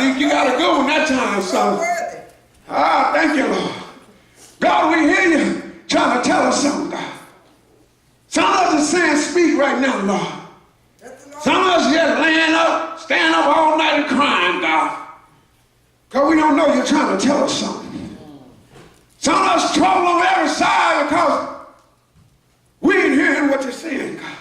You got a good one that time, son. Ah, thank you, Lord. God, we hear you trying to tell us something, God. Some of us are saying speak right now, Lord. Some of us just laying up, staying up all night and crying, God. Because we don't know you're trying to tell us something. Some of us trouble on every side because we ain't hearing what you're saying, God.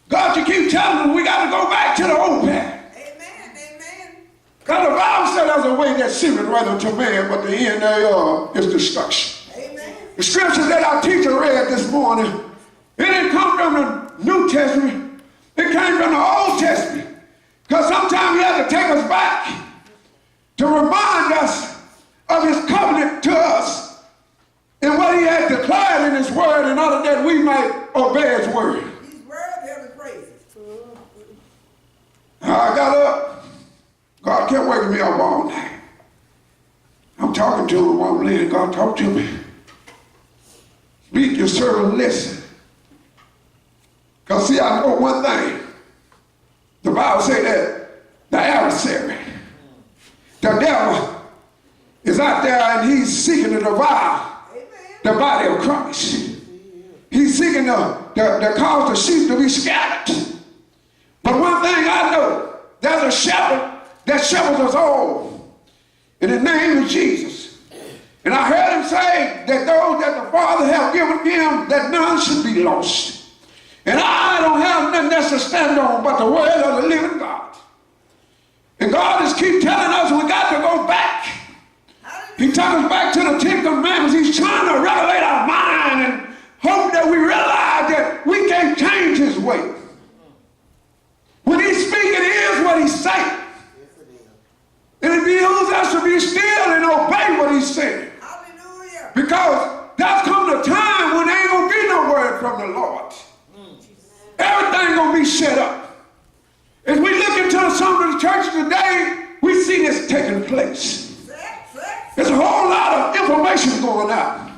God, you keep telling us we got to go back to the old path. Amen, amen. Because the Bible said there's a way that seemeth right unto man, but the end thereof is destruction. Amen. The scripture that our teacher read this morning, it didn't come from the New Testament. It came from the Old Testament. Because sometimes he had to take us back to remind us of his covenant to us and what he had declared in his word in order that we might obey his word. These words have his praises. I got up. God kept waking me up all night. I'm talking to him while I'm laying. God, talk to me. Speak, your servant, listen. Because see, I know one thing. The Bible says that the adversary, the devil, is out there and he's seeking to devour the body of Christ. He's seeking to cause the sheep to be scattered. But one thing I know, there's a shepherd that shepherds us all. And his name is Jesus. And I heard him say that those that the Father have given him, that none should be lost. And I don't have nothing else to stand on but the word of the living God. And God is keep telling us we got to go back. He took us back to the Ten Commandments. He's trying to revelate our mind and hope that we realize that we can't change his way. When he's speaking, it is what he's saying. And it behooves us to be still and obey what he's saying. Hallelujah. Because that's come the time when there ain't going to be no word from the Lord. Everything going to be set up. As we look into some of the churches today, we see this taking place. There's a whole lot of information going out.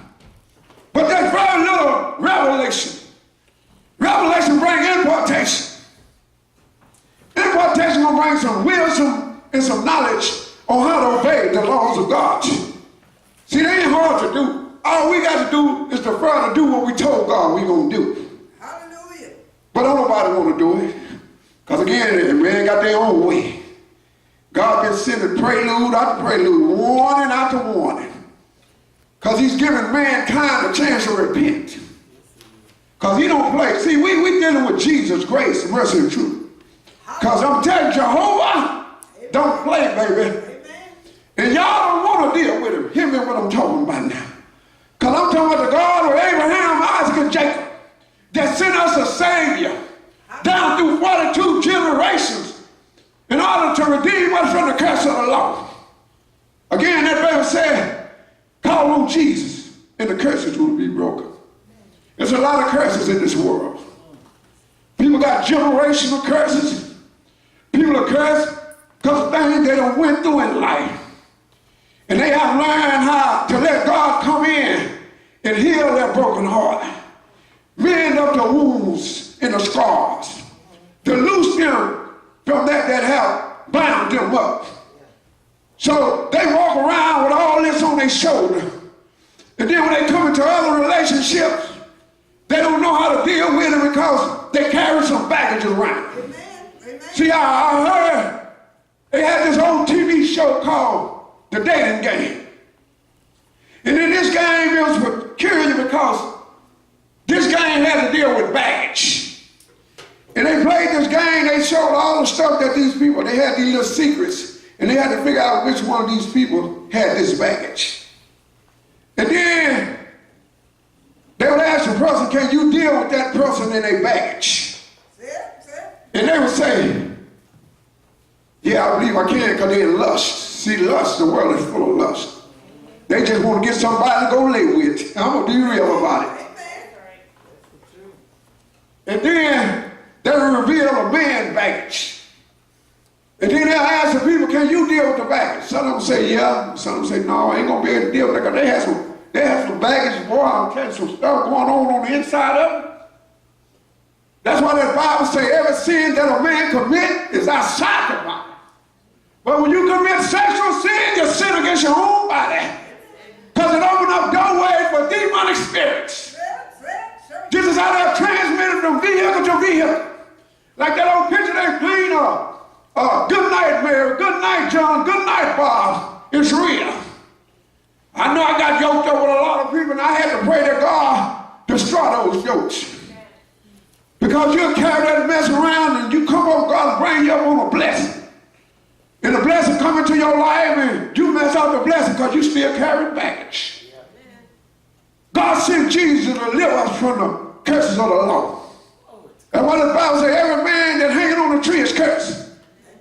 But there's very little revelation. Revelation brings importation. Importation will bring some wisdom and some knowledge on how to obey the laws of God. See, they ain't hard to do. All we got to do is to further do what we told God we're going to do. Hallelujah. But don't nobody want to do it. Because again, man got their own way. God been sending prelude after prelude, warning after warning. Because he's giving mankind a chance to repent. Because he don't play. See, we dealing with Jesus' grace, mercy, and truth. Because I'm telling Jehovah, don't play, baby. And y'all don't want to deal with him. Hear me what I'm talking about now. Because I'm talking about the God of Abraham, Isaac, and Jacob that sent us a Savior down through 42 generations in order to redeem us from the curse of the law. Again, that Bible said, call on Jesus, and the curses will be broken. There's a lot of curses in this world. People got generational curses. People are cursed because of things they done went through in life. And they have learned how to let God come in and heal their broken heart. Mend up the wounds and the scars. To loose them from that have bound them up. So they walk around with all this on their shoulder. And then when they come into other relationships, they don't know how to deal with it because they carry some baggage around. Amen. Amen. See, I heard they had this old TV show called The Dating Game. And in this game, it was peculiar because this game had to deal with baggage. And they played this game, they showed all the stuff that these people, they had these little secrets, and they had to figure out which one of these people had this baggage. And then they would ask the person, can you deal with that person and their baggage? And they would say, yeah, I believe I can because they're in lust. See, lust, the world is full of lust. They just want to get somebody to go live with. I'm going to be real about it. And then they will reveal a man's baggage. And then they'll ask the people, can you deal with the baggage? Some of them say, yeah. Some of them say, no, I ain't going to be able to deal with it because they have some baggage, boy, I'm telling you, some stuff going on the inside of them. That's why that Bible says every sin that a man commit is outside the body. But when you commit sexual sin, you sin against your own body. Because it opens up doorways for demonic spirits. This is how they're transmitted from vehicle to vehicle. Like that old picture they paint of, good night, Mary, good night, John, good night, Bob. It's real. I know I got yoked up with a lot of people, and I had to pray that God destroy those yokes. Because you'll carry that mess around, and you come over, God will bring you up on a blessing. And the blessing come into your life, and you mess up the blessing because you still carry baggage. God sent Jesus to deliver us from the curses of the law. And what the Bible says, every man that hanging on the tree is cursed.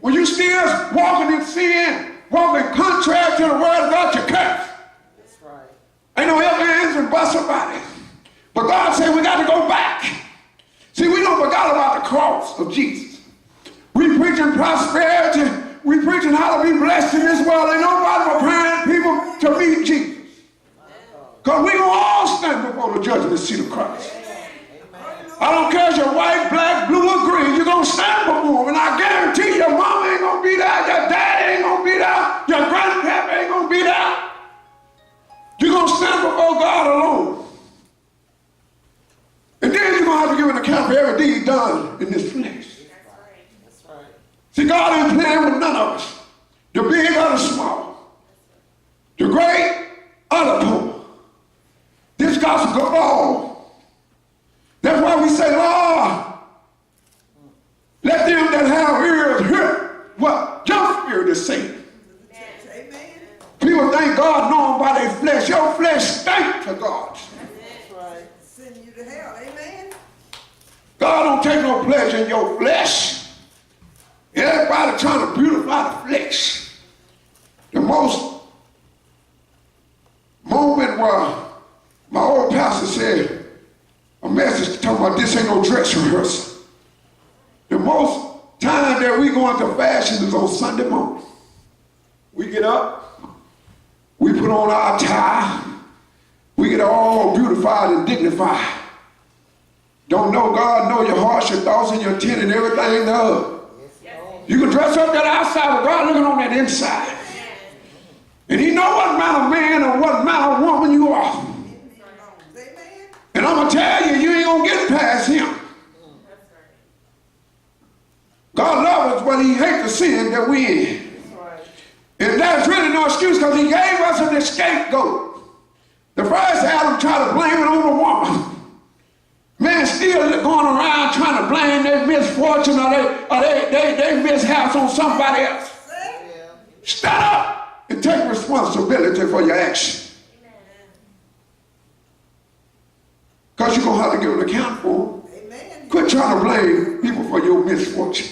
When you still walking in sin, walking contrary to the word of God, you're cursed. That's right. Ain't no ifs, ands, and buts about it. But God said we got to go back. See, we don't forget about the cross of Jesus. We preaching prosperity. We preaching how to be blessed in this world. Ain't nobody preparing people to meet Jesus. Because we going to all stand before the judgment seat of Christ. I don't care if you're white, black, blue, or green. You're going to stand before him. And I guarantee you, your mama ain't going to be there. Your dad ain't going to be there. Your grandpa ain't going to be there. You're going to stand before God alone. And then you're going to have to give an account for every deed done in this place. That's right. See, God ain't playing with none of us. The big or the small. The great or the poor. This gospel goes all. That's why we say, Lord, let them that have ears hear what your spirit is saying. Amen. People think God knows by their flesh. Your flesh stinks to God. That's right. Send you to hell. Amen. God don't take no pleasure in your flesh. Everybody trying to beautify the flesh. The most moment where my old pastor said, a message talking about this ain't no dress rehearsal. The most time that we go into fashion is on Sunday morning. We get up, we put on our tie, we get all beautified and dignified. Don't know God, know your heart, your thoughts, and your intent, and everything thereof. You can dress up that outside, but God looking on that inside. And he know what kind of man or what kind of woman you are. And I'm going to tell you, you ain't going to get past him. God loves us, but he hates the sin that we in. And that's really no excuse because he gave us an scapegoat. The first Adam tried to blame it on the woman. Man still going around trying to blame their misfortune or they mishaps on somebody else. Stand up and take responsibility for your action. Because you're going to have to give an account for them. Amen. Quit trying to blame people for your misfortune.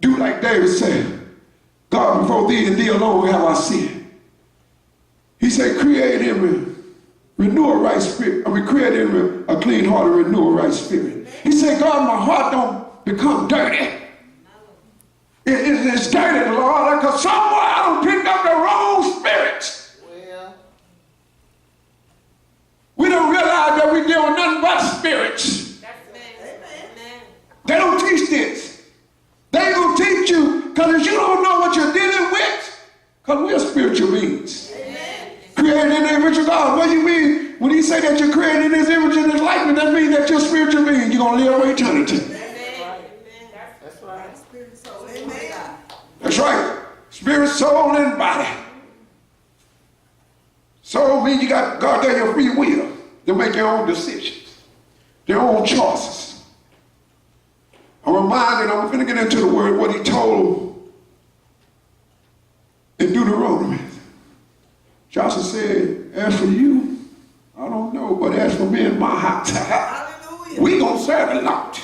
Do like David said, God, before thee and thee alone have I sinned. He said, create him and renew a right spirit. Create him a clean heart and renew a right spirit. He said, God, my heart don't become dirty. It's dirty, Lord, because somewhere I don't pick up the wrong spirit. We don't realize that we deal with nothing but spirits. Amen. They don't teach this. They ain't going to teach you because you don't know what you're dealing with. Because we're spiritual beings. Amen. Created in the image of God. What do you mean when he say that you're created in his image and his likeness? That means that you're a spiritual being. You're going to live for eternity. Amen. That's right. Spirit, soul, amen. That's right. Spirit, soul, and body. Soul means you got God gave you free will to make your own decisions, their own choices. I'm reminded, I'm going to get into the word, what he told in Deuteronomy. Joshua said, as for you, I don't know, but as for me and my house, we going to serve the Lord.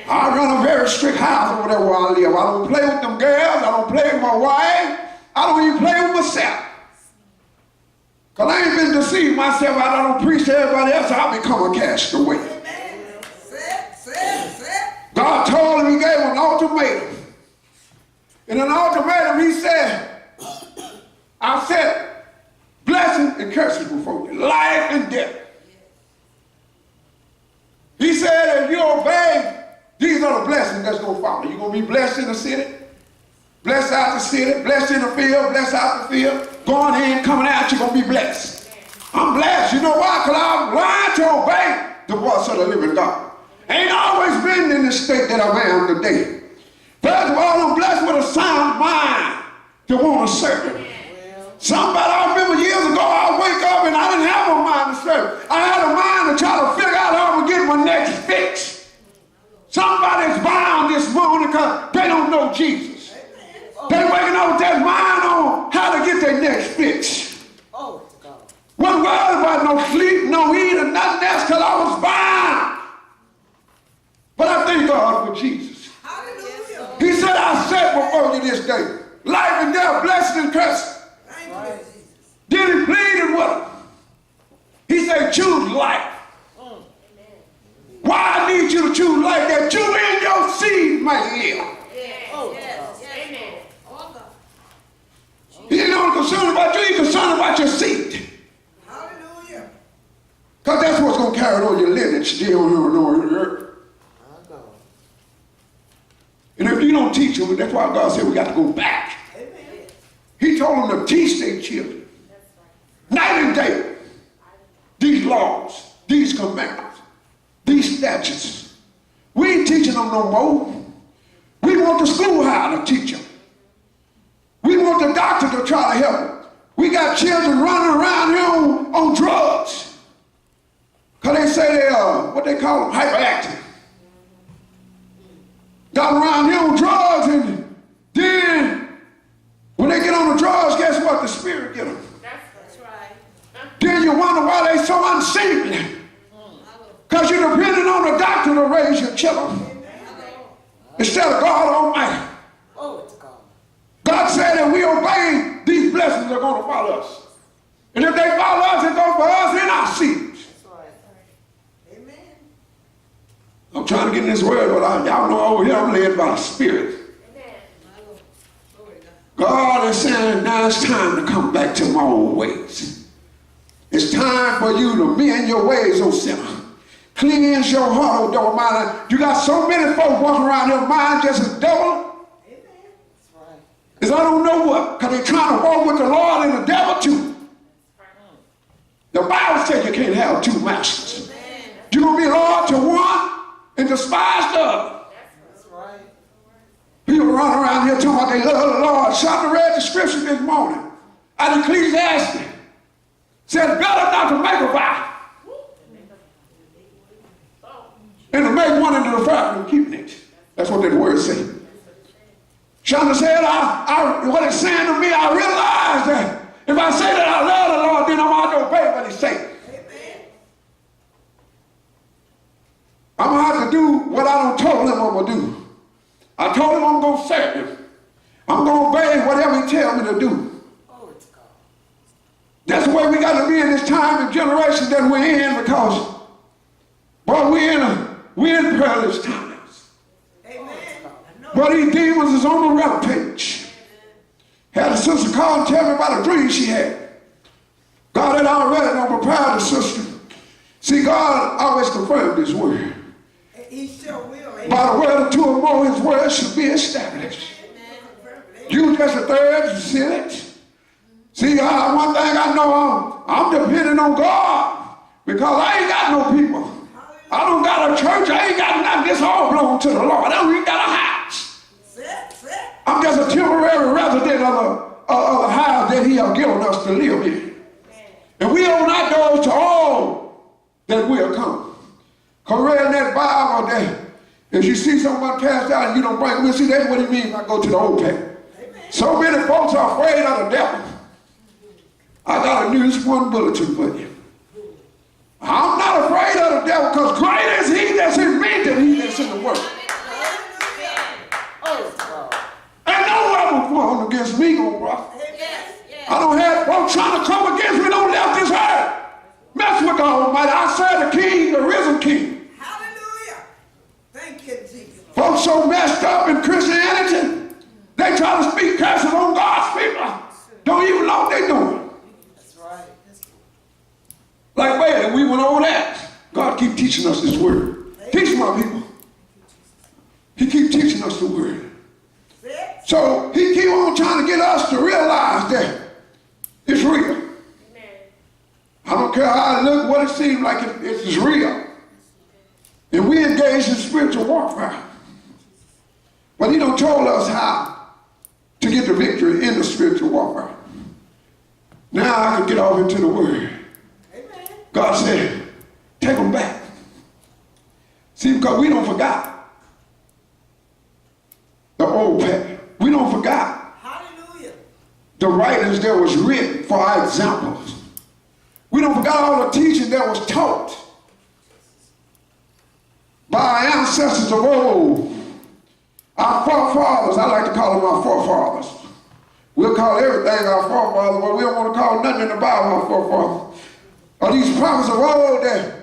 I run a very strict house over there where I live. I don't play with them girls. I don't play with my wife. I don't even play with myself. Because I ain't been deceived myself. I don't preach to everybody else. I'll become a castaway. God told him, he gave him an ultimatum. In an ultimatum, he said, I set blessings and curses before you, life and death. He said, if you obey, these are the blessings that's going to follow. You're going to be blessed in the city, blessed out the city, blessed in the field, blessed out the field. Going in, coming out, you're going to be blessed. I'm blessed. You know why? Because I'm learned to obey the voice of the living God. Ain't always been in the state that I am today. First of all, I'm blessed with a sound mind to want to serve Him. Somebody, I remember years ago, I wake up and I didn't have a mind to serve. I had a mind to try to figure out how to get my next fix. Somebody's bound this morning because they don't know Jesus. They're waking up with their mind on how to get their next fix. Wasn't worried about no sleep, no eat, or nothing else because I was bound. But I thank God for Jesus. Hallelujah. He said, I set before you this day life and death, blessing and cursing. Then he pleaded with him. He said, choose life. Why I need you to choose life? That you and your seed might live. He ain't only concerned about you, he's concerned about your seed. Hallelujah. Because that's what's going to carry on your lineage still on the earth. And if you don't teach them, that's why God said we got to go back. Amen. He told them to teach their children. Night and day. These laws, these commandments, these statutes. We ain't teaching them no more. We want the schoolhouse to teach them. We want the doctor to try to help them. We got children running around here on drugs. Because they say they are, what they call them, hyperactive. Got around here on drugs, and then when they get on the drugs, guess what? The spirit get them. That's right. Then you wonder why they so unseemly. Because you're depending on the doctor to raise your children instead of God Almighty. God said that we obey, these blessings are going to follow us. And if they follow us, it's going to for us in our seeds. Amen. I'm trying to get in this word, but y'all know over here I'm led by the Spirit. God is saying now it's time to come back to my old ways. It's time for you to mend your ways, O sinner. Cleanse your heart, O double mind. You got so many folks walking around their mind just as double. Is I don't know what, because they're trying to walk with the Lord and the devil too. The Bible says you can't have two masters. You're going to be loyal to one and despise the other. That's right. People run around here talking about they love the Lord. Something read the scripture this morning out of Ecclesiastes. Said better not to make a vow and to make one into the fire and keeping it. That's what that word says. Shonda said, what it's saying to me, I realize that if I say that I love the Lord, then I'm going to obey what He says. I'm going to have to do what I done told Him I'm going to do. I told Him I'm going to serve Him. I'm going to obey whatever He tells me to do. That's the way we got to be in this time and generation that we're in, because, boy, we're in perilous times. But these demons is on the rampage. Had a sister call and tell me about a dream she had. God had already done prepared the sister. See, God always confirmed His word. He sure will. By the word of two or more, His word should be established. You just a third, you see it. See, one thing I know, I'm depending on God, because I ain't got no people. I don't got a church. I ain't got nothing. This all belongs to the Lord. I don't even got a house. I'm just a temporary resident of the house that He has given us to live in. And we open our doors to all that will come. Because read in that Bible that if you see someone cast out and you don't bring them in, see, that's what He means by go to the old path. So many folks are afraid of the devil. I got a news one bulletin for you. I'm not afraid of the devil, because greater is He that's in me than he that's in the world. Ain't no weapon formed against me gonna prosper. I don't have folks trying to come against me, don't left this earth. Mess with God Almighty. I serve the King, the risen King. Hallelujah. Thank you, Jesus. Folks so messed up in Christianity, they try to speak curses on God's people. Don't even know what they're doing. That's right. Like, wait, we went over that. God keep teaching us this word. Teach my people. He keep teaching us the word. So He keep on trying care how it looks, what it seems like, it's real. And we engage in spiritual warfare. But he don't told us how to get the victory in the spiritual warfare. Now I can get off into the word. Amen. God said, take them back. See, because we don't forgot the old pattern. We don't forgot Hallelujah. the writings that was written for our examples. We don't forgot all the teaching that was taught by our ancestors of old. Our forefathers, I like to call them our forefathers. We'll call everything our forefathers, but we don't want to call nothing in the Bible our forefathers. Or these prophets of old that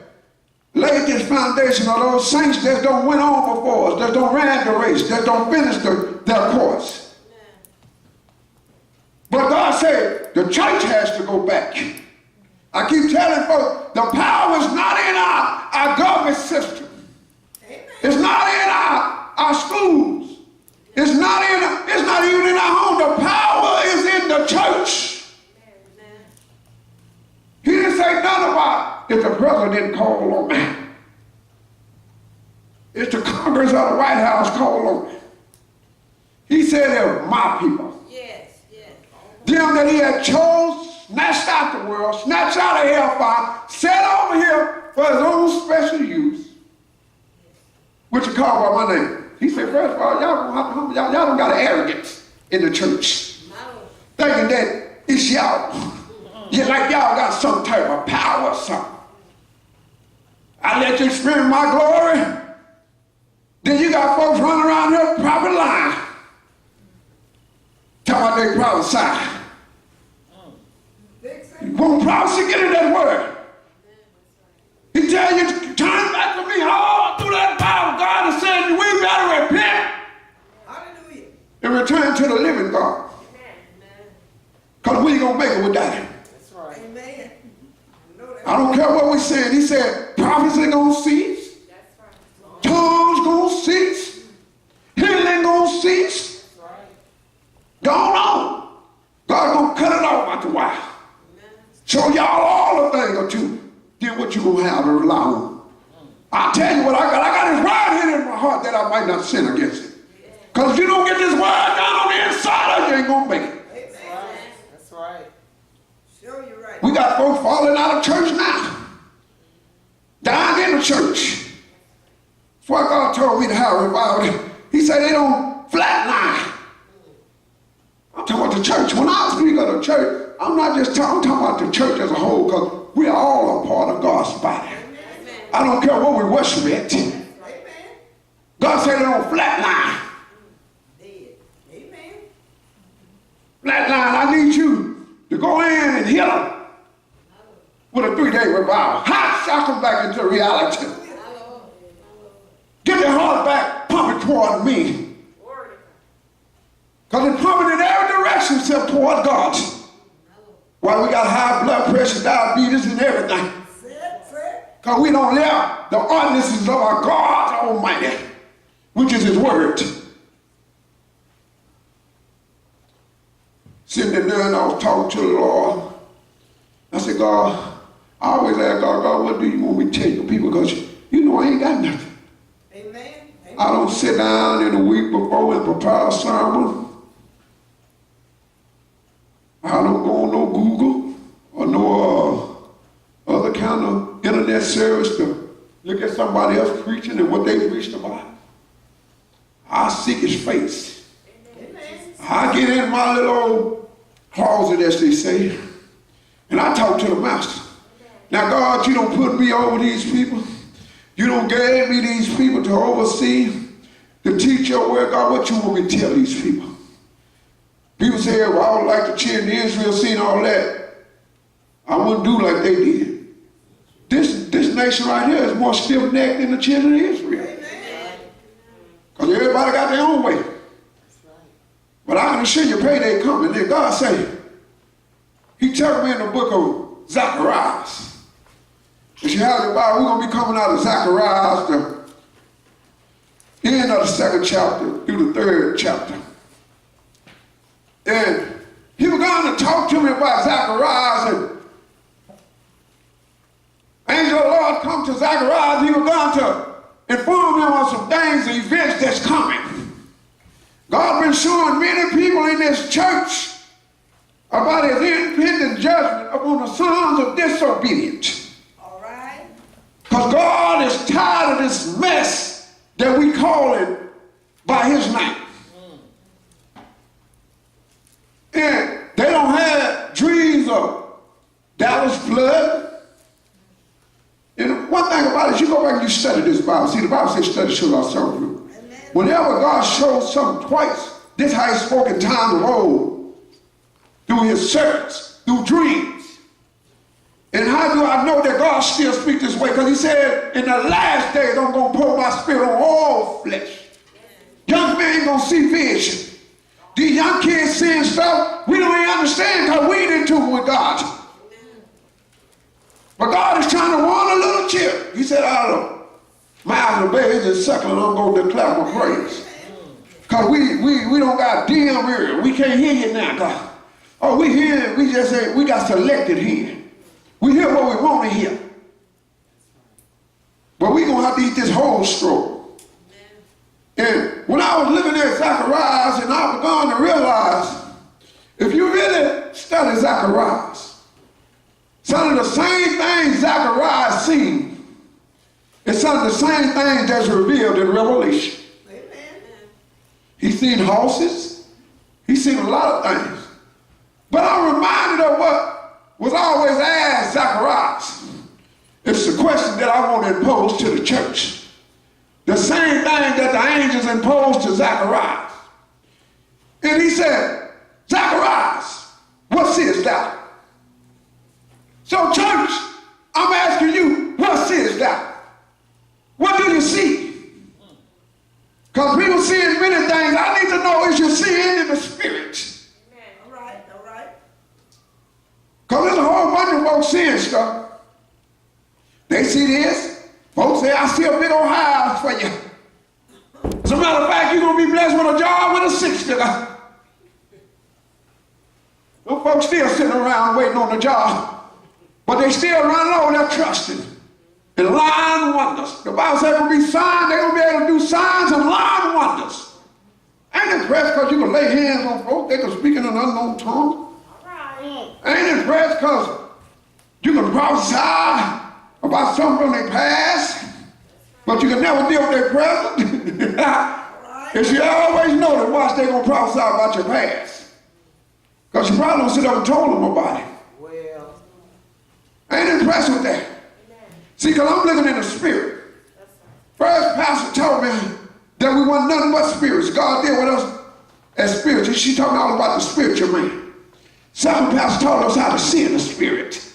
laid this foundation, or those saints that don't went on before us, that don't ran the race, that don't finish their course. But God said the church has to go back. I keep telling folks, the power is not in our government system. Amen. It's not in our schools. It's not even in our home. The power is in the church. He didn't say nothing about if the president didn't call on me. If the Congress or the White House called on me. He said they're my people. Yes, yes. Them that he had chose, snatched out the world, snatched out of hellfire, set over here for his own special use. What you call by my name? He said, first of all, y'all don't got an arrogance in the church. Thinking that it's y'all. Yeah, like y'all got some type of power or something. I let you experience my glory. Then you got folks running around here prophet lying. Talking about they prophesy. You want prophecy, get in that word. He tell you to turn back to me all through that Bible. God is saying we better repent. Hallelujah. And return to the living God. Because we ain't going to make it without him. That's right. Amen. I don't care what we're saying. He said prophecy going to cease. That's right. Tongues going to cease. Healing going to cease. That's right. Gone on. God going to cut it off after a while. Show y'all all the things or two. Then what you going to have to rely on. I'll tell you what I got. I got his word hidden in my heart that I might not sin against it. Because if you don't get this word down on the inside of you, ain't going to make it. That's right. That's right. Show you right. We got folks falling out of church now. Dying in the church. Before God told me to have a revival, he said they don't flatline. I'm talking about the church. When I speak of the church, I'm not just talking, I'm talking about the church as a whole, because we are all a part of God's body. Amen. I don't care what we worship at. Amen. God said they don't flatline. Dead. Amen. Flatline, I need you to go in and heal them with a 3-day revival. Ha! Shock them back into reality. Get their heart back, pump it toward me. Because it's pumping in every direction except toward God. Why we got high blood pressure, diabetes, and everything. Because we don't live the ordinances of our God Almighty, which is his word. Sitting there and I was talking to the Lord. I said, God, I always ask God, what do you want me to tell you people? Because you know I ain't got nothing. Amen. Amen. I don't sit down in a week before and prepare a sermon. I don't go on no Google or no other kind of internet service to look at somebody else preaching and what they preached about. I seek his face. Amen. I get in my little old closet, as they say, and I talk to the master. Now, God, you don't put me over these people. You don't gave me these people to oversee, to teach your word. God, what you want me to tell these people? People say, well, I would like the children of Israel seeing all that. I wouldn't do like they did. This nation right here is more stiff-necked than the children of Israel. Because everybody got their own way. But I can assure you payday coming. Then God said, he told me in the book of Zacharias. If you have the Bible, we're going to be coming out of Zacharias, the end of the 2nd chapter through the 3rd chapter. And he was going to talk to me about Zacharias, and come to Zacharias, he was going to inform him on some things, the events that's coming. God been showing many people in this church about his independent judgment upon the sons of disobedience. All right. Because God is tired of this mess that we call it by his name. And they don't have dreams of Dallas flood. And one thing about it, you go back and you study this Bible. See, the Bible says study shows ourselves through. Whenever God shows something twice, this is how he spoke in time of old, through his servants, through dreams. And how do I know that God still speaks this way? Because he said, in the last days, I'm going to pour my spirit on all flesh. Young men going to see vision. These young kids seeing stuff we don't even understand because we ain't in tune with God. But God is trying to warn a little chip. He said, I don't know. Mouths of babes and suckling, I'm going to declare my praise. Because we don't got dim ear. We can't hear you now, God. Oh, we hear, we just say, we got selected here. We hear what we want to hear. But we're going to have to eat this whole straw. And when I was living at Zacharias, and I began to realize, if you really study Zacharias, some of the same things Zacharias seen, it's some of the same things that's revealed in Revelation. Amen. He's seen horses. He's seen a lot of things. But I'm reminded of what was always asked Zacharias. It's the question that I want to impose to the church. The same thing that the angels imposed to Zacharias. And he said, Zacharias, what seest thou? So church, I'm asking you, what seest thou? What do you see? Because people seeing many things. I need to know, is you seeing in the spirit? Amen. All right, all right. Because there's a whole bunch of folks seeing stuff. They see this. Folks say, I see a big old house for you. As a matter of fact, you're going to be blessed with a job with a six-figure. Those folks still sitting around waiting on the job. But they still run low, they're trusting. And lying wonders. The Bible says there will be signs, they're going to be able to do signs and lying wonders. Ain't impressed because you can lay hands on folks, they can speak in an unknown tongue. All right. Ain't impressed because you can prophesy about something from their past, but you can never deal with their present. And you always know that watch they're going to prophesy about your past. Because you probably don't sit up and told them about it. Well. Ain't impressed with that. See, because I'm living in the spirit. First pastor told me that we want nothing but spirits. God deal with us as spirits. She talking all about the spiritual man. Second pastor taught us how to see in the spirit.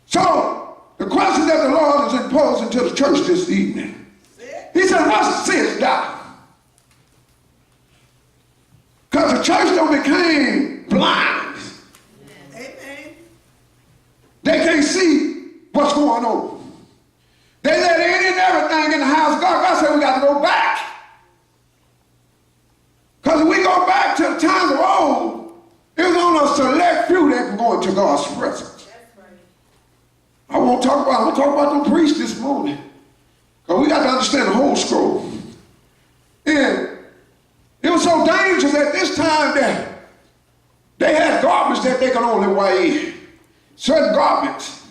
So, the question that the Lord is imposing to the church this evening, he said, what seest thou? Because the church don't became blind. Amen. They can't see what's going on. They let in and everything in the house of God. God said we got to go back. Because if we go back to the times of old, it was only a select few that can go into God's presence. I'm going to talk about the priests this morning. Because we got to understand the whole scroll. And it was so dangerous at this time that they had garments that they could only wear in. Certain garments.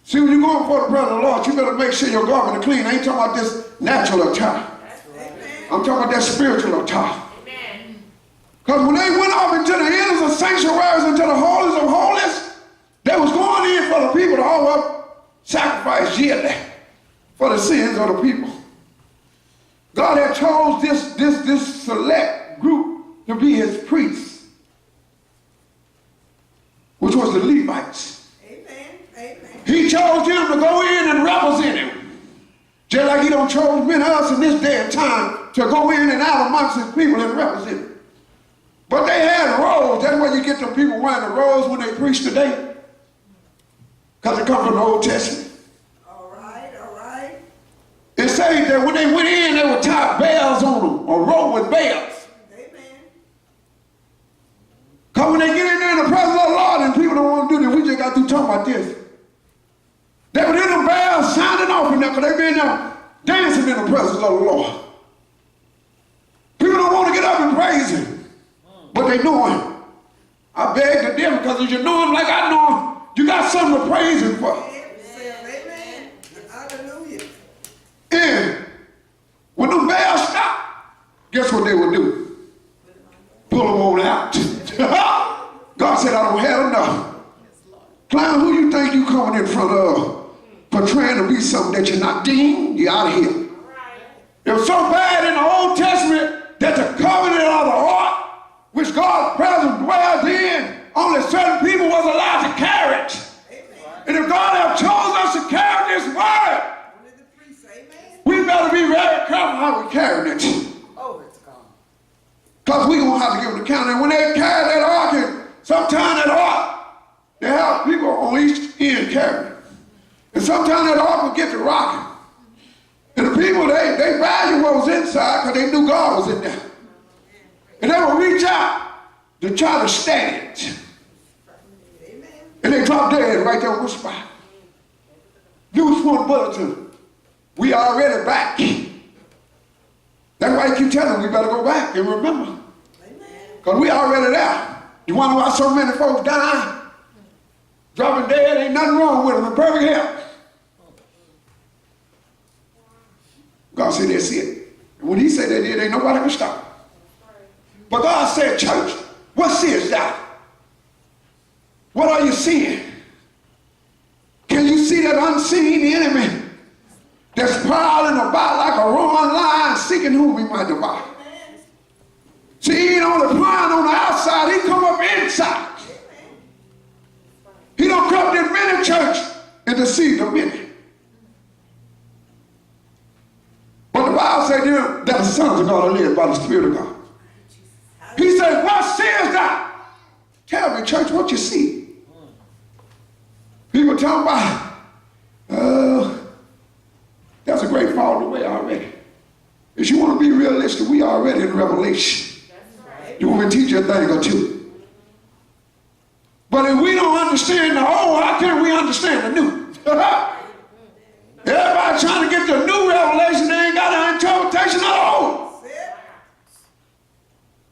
See, when you're going before the presence of the Lord, you better make sure your garment is clean. I ain't talking about this natural attire. I'm talking about that spiritual attire. Because when they went off into the inns of sanctuaries, into the holies of holies, they was going in for the people to offer sacrifice yearly for the sins of the people. God had chose this select group to be his priests, which was the Levites. Amen. Amen. He chose them to go in and represent him. Just like he don't chose many of us in this day and time to go in and out amongst his people and represent him. But they had robes. That's why you get them people wearing the robes when they preach today. Because it comes from the Old Testament. All right, all right. It says that when they went in, they would tie bells on them, or rope with bells. Amen. Because when they get in there in the presence of the Lord and people don't want to do this, we just got to talk about this. there because they've been there dancing in the presence of the Lord. People don't want to get up and praise him, but they know him. I beg the devil, because if you know him like I know him, you got something to praise him for. Amen. Hallelujah. And when the bells stop, guess what they will do? Pull them on out. God said, I don't have enough. Clown, who you think you coming in front of for trying to be something that you're not? Ding, you're out of here. It was so bad in the Old Testament that the covenant of the ark, which God's presence dwells in, only certain people was allowed to carry it. And if God have chosen us to carry this word, we better be very careful how we carry it. Because we're going to have to give an account. And when they carry that ark, and sometimes that ark, they have people on each end carrying it. And sometimes that ark will get to rocking. And the people, they value what was inside because they knew God was in there. And they would reach out to try to steady it. And they drop dead right there on the spot. News from bulletin. We already back. That's why I keep telling them we better go back and remember. Because we already there. You wonder why so many folks dying? Dropping dead, ain't nothing wrong with them. In perfect health. God said that's it. And when he said that, ain't nobody can stop. But God said, church, what seest thou? What are you seeing? Can you see that unseen enemy that's prowling about like a roaring lion seeking whom he might devour? See, he ain't only prowling on the outside, he come up inside. He don't come to many church and deceive the many. But the Bible said that the sons of God are led by the Spirit of God. He said, what seest thou? Tell me, church, what you see. People talking about, that's a great fall away already. If you want to be realistic, we are already in Revelation. Right. You want me to teach you a thing or two. But if we don't understand the old, how can we understand the new? Everybody trying to get the new revelation, they ain't got an interpretation of the old.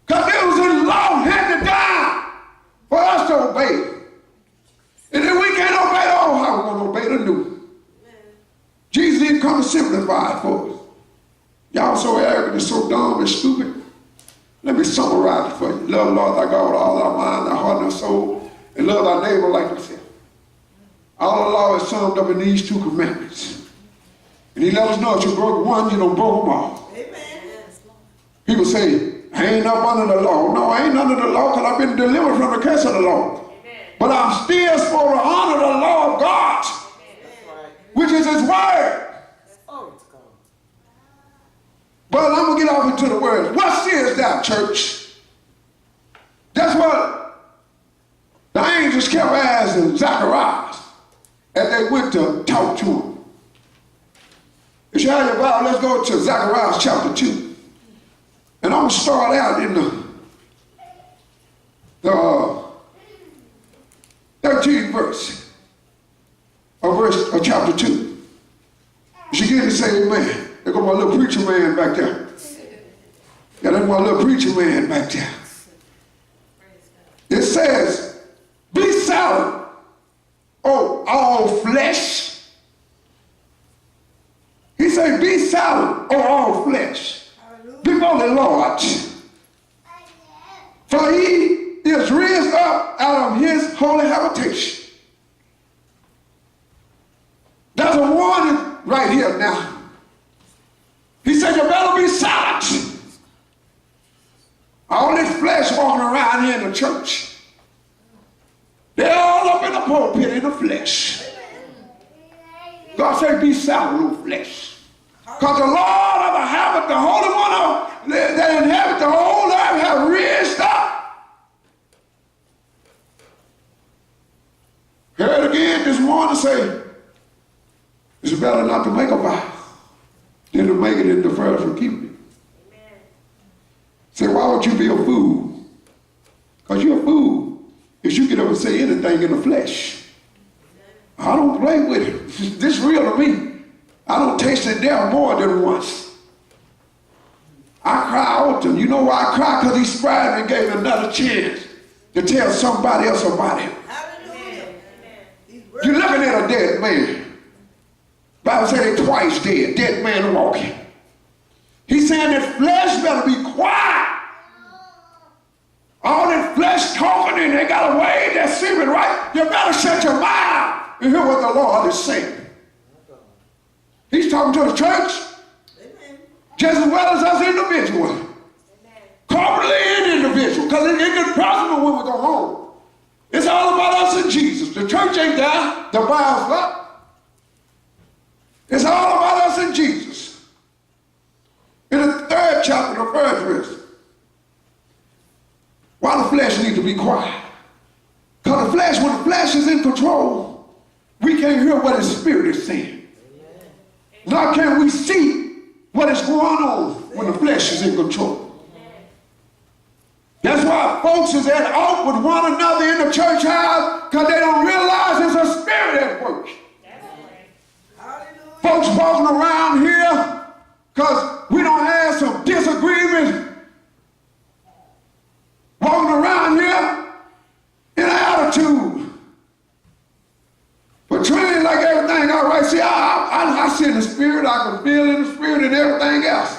Because it was in law handed down for us to obey. And if we can't obey the old, how are we going to obey the new? Jesus didn't come to simplify it for us. Y'all so arrogant and so dumb and stupid. Let me summarize it for you. Love the Lord thy God with all thy mind, thy heart, and thy soul, and love thy neighbor like yourself. All the law is summed up in these two commandments. And he let us know if you broke one, you don't broke them all. Amen. People say, I ain't up under the law. No, I ain't under the law because I've been delivered from the curse of the law. Amen. But I'm still supposed to honor the law of God, amen, which is his word. But I'm going to get off into the words. What seest thou, church? That's what the angels kept asking Zacharias as they went to talk to him. If you have your Bible, let's go to Zechariah chapter 2. And I'm going to start out in the 13th verse of chapter 2. You should get to say amen. There go my little preacher man back there. Yeah, that's my little preacher man back there. It says, be silent, oh, all flesh. He said, be silent, oh, all flesh, before the Lord. For he is raised up out of his holy habitation. There's a warning right here now. He said, you better be silent. All this flesh walking around here in the church. They're all up in the pulpit in the flesh. God said, be silent, little flesh. Because the Lord of the habit, the Holy One of that inhabit the whole earth, have raised up. Heard again this morning say, it's better not to make a vow than to make it and defer from keeping it. Amen. Say, why would you be a fool? Because you're a fool if you get up and say anything in the flesh. I don't play with it. This is real to me. I don't taste it there more than once. I cry often. You know why I cry? Because he spared me and gave me another chance to tell somebody else about him. Hallelujah. You're looking at a dead man. Bible said they twice dead. Dead man walking. He's saying that flesh better be quiet. All that flesh talking and they got a way that secret, right? You better shut your mouth and hear what the Lord is saying. He's talking to the church. Amen. Just as well as us individuals. Corporately and individual. Because it gets personal when we go home. It's all about us and Jesus. The church ain't there. The Bible's up. It's all about us and Jesus. In the 3rd chapter, the 1st verse. Why the flesh needs to be quiet? Because the flesh, when the flesh is in control, we can't hear what the Spirit is saying. Nor can we see what is going on when the flesh is in control. That's why folks is at odds with one another in the church house because they don't realize there's a spirit at work. Folks walking around here because we don't have some disagreements. Walking around here in an attitude. But trained like everything all right. See, I see in the spirit, I can feel in the spirit and everything else.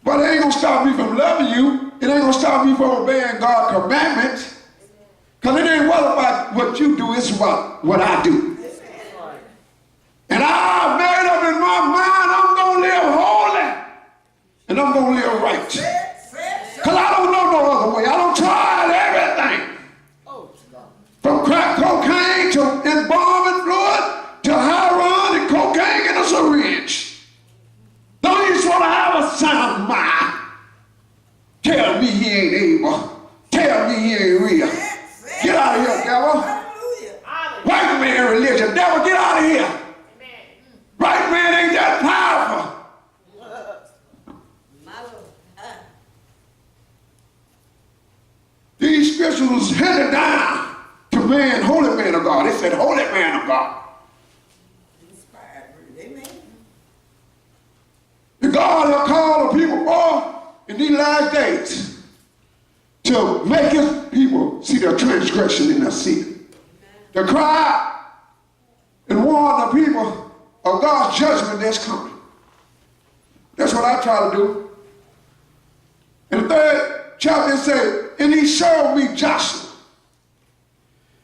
But it ain't going to stop me from loving you. It ain't going to stop me from obeying God's commandments. Because it ain't what about what you do, it's about what I do. And I made up in my mind I'm going to live holy. And I'm going to live right. Because I don't know no other way. I don't try everything. From crack cocaine to embalming fluid to heroin and cocaine in a syringe. Don't you just want to have a sound mind? Tell me he ain't able. Tell me he ain't real. Get out of here, devil. White man religion. Devil, get out of here. White man ain't that powerful. These scriptures was handed down to man, holy man of God. They said, holy man of God. Amen. And God will call the people forth in these last days to make his people see their transgression in their sin. To cry and warn the people of God's judgment that's coming. That's what I try to do. In the 3rd chapter it says, and he showed me Joshua.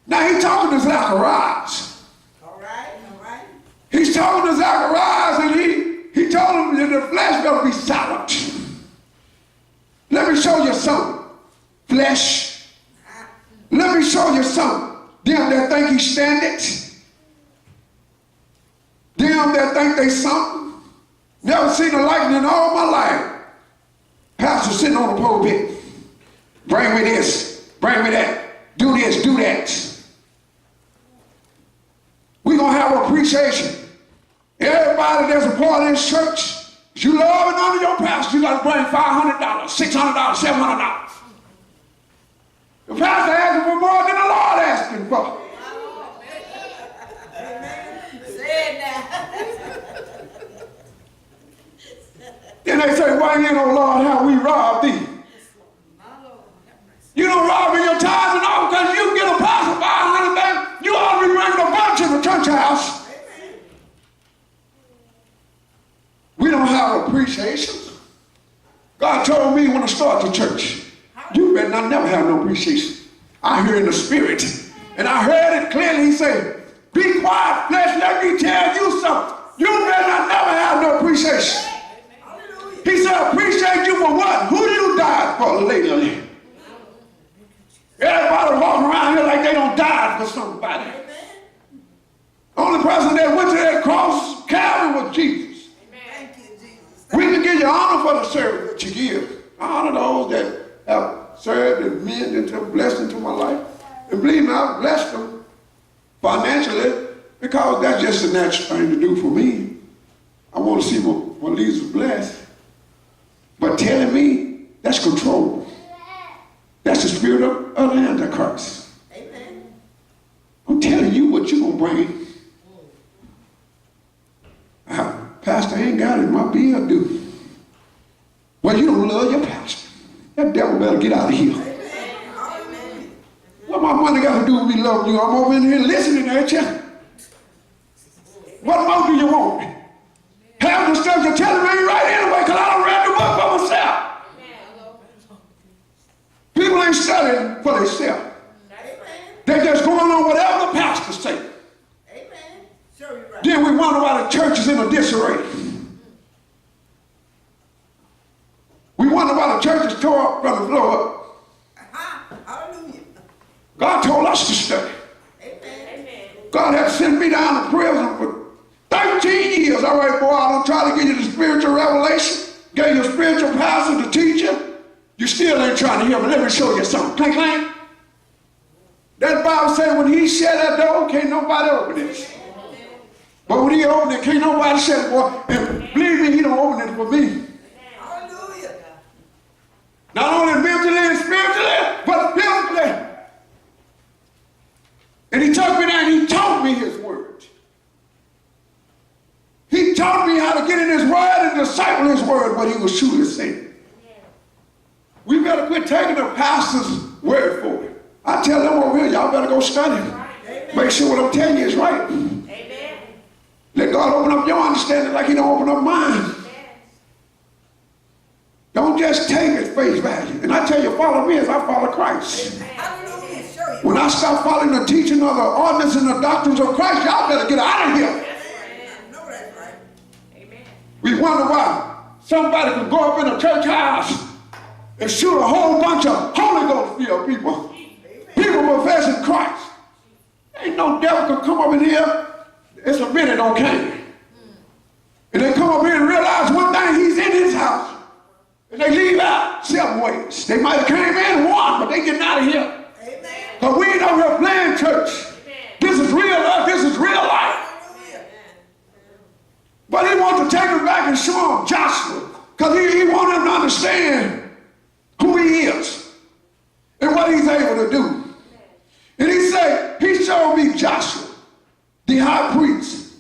Now he's talking to Zacharias. All right. He's talking to Zacharias and he told him that the flesh better be silent. Let me show you something. Flesh. Let me show you something. Them that think he stand it. Them that think they something. Never seen a likeness in all my life. Pastor sitting on the pulpit. Bring me this. Bring me that. Do this. Do that. We're going to have appreciation. Everybody that's a part of this church, if you love and honor your pastor, you got to bring $500, $600, $700. The pastor asking for more than the Lord asking for. Then they say, why ain't no Lord how we rob thee? You don't rob in your tithes and all because you get a pastor $500, you ought to be bringing a bunch in the church house. We don't have appreciation. God told me when I started the church, you better not never have no appreciation. I hear in the spirit. And I heard it clearly. He said, be quiet, flesh, let me tell you something. You better not never have no appreciation. He said, appreciate you for what? Who you died for lately? Everybody walking around here like they don't die for somebody. Only person that went to that cross, Calvary, was Jesus. Amen. Thank you, Jesus. We can give you honor for the service that you give. I honor those that have served and meant into blessed into my life. And believe me, I've blessed them financially because that's just a natural thing to do for me. I want to see my leaders blessed. But telling me, that's control. That's the spirit of the Antichrist. Amen. I'm telling you what you're going to bring. ain't got it, my bill due. Well, you don't love your pastor. That devil better get out of here. What my money got to do with me loving you? I'm over in here listening at you. What more do you want? Half the stuff you're telling me ain't right anyway, because I don't read the book for myself. People ain't studying for themselves. They're just going on whatever the pastor say. Then we wonder why the church is in a disarray. We wonder why the church is tore up from the floor up. Hallelujah. God told us to study. Amen. God had sent me down to prison for 13 years. All right, boy, I don't try to give you the spiritual revelation. Gave you a spiritual pastor to teach you. You still ain't trying to hear me. Let me show you something. Clank, clank. That Bible said when he shut that door, can't nobody open it. But when he opened it, can't nobody shut it, boy. And believe me, he don't open it for me. Hallelujah. Not only mentally and spiritually, but physically. And he took me there and he taught me his word. He taught me how to get in his word and disciple his word, what he was truly saying. We better quit taking the pastor's word for it. I tell them over here, y'all better go study. Make sure what I'm telling you is right. Amen. Let God open up your understanding like he don't open up mine. Don't just take it face value. And I tell you, follow me as I follow Christ. Hallelujah. Show you. When I stop following the teaching of the ordinance and the doctrines of Christ, y'all better get out of here. I know that's right. Amen. We wonder why somebody can go up in a church house and shoot a whole bunch of Holy Ghost filled people. People professing Christ. Ain't no devil can come up in here. It's a minute on Cain. And they come up here and realize one thing, he's in his house. And they leave out 7 ways. They might have came in one, but they getting out of here. Because we ain't over here playing church. This is real life. This is real life. But he wants to take him back and show him Joshua. Because he wants him to understand who he is and what he's able to do. And he said, he showed me Joshua, the high priest,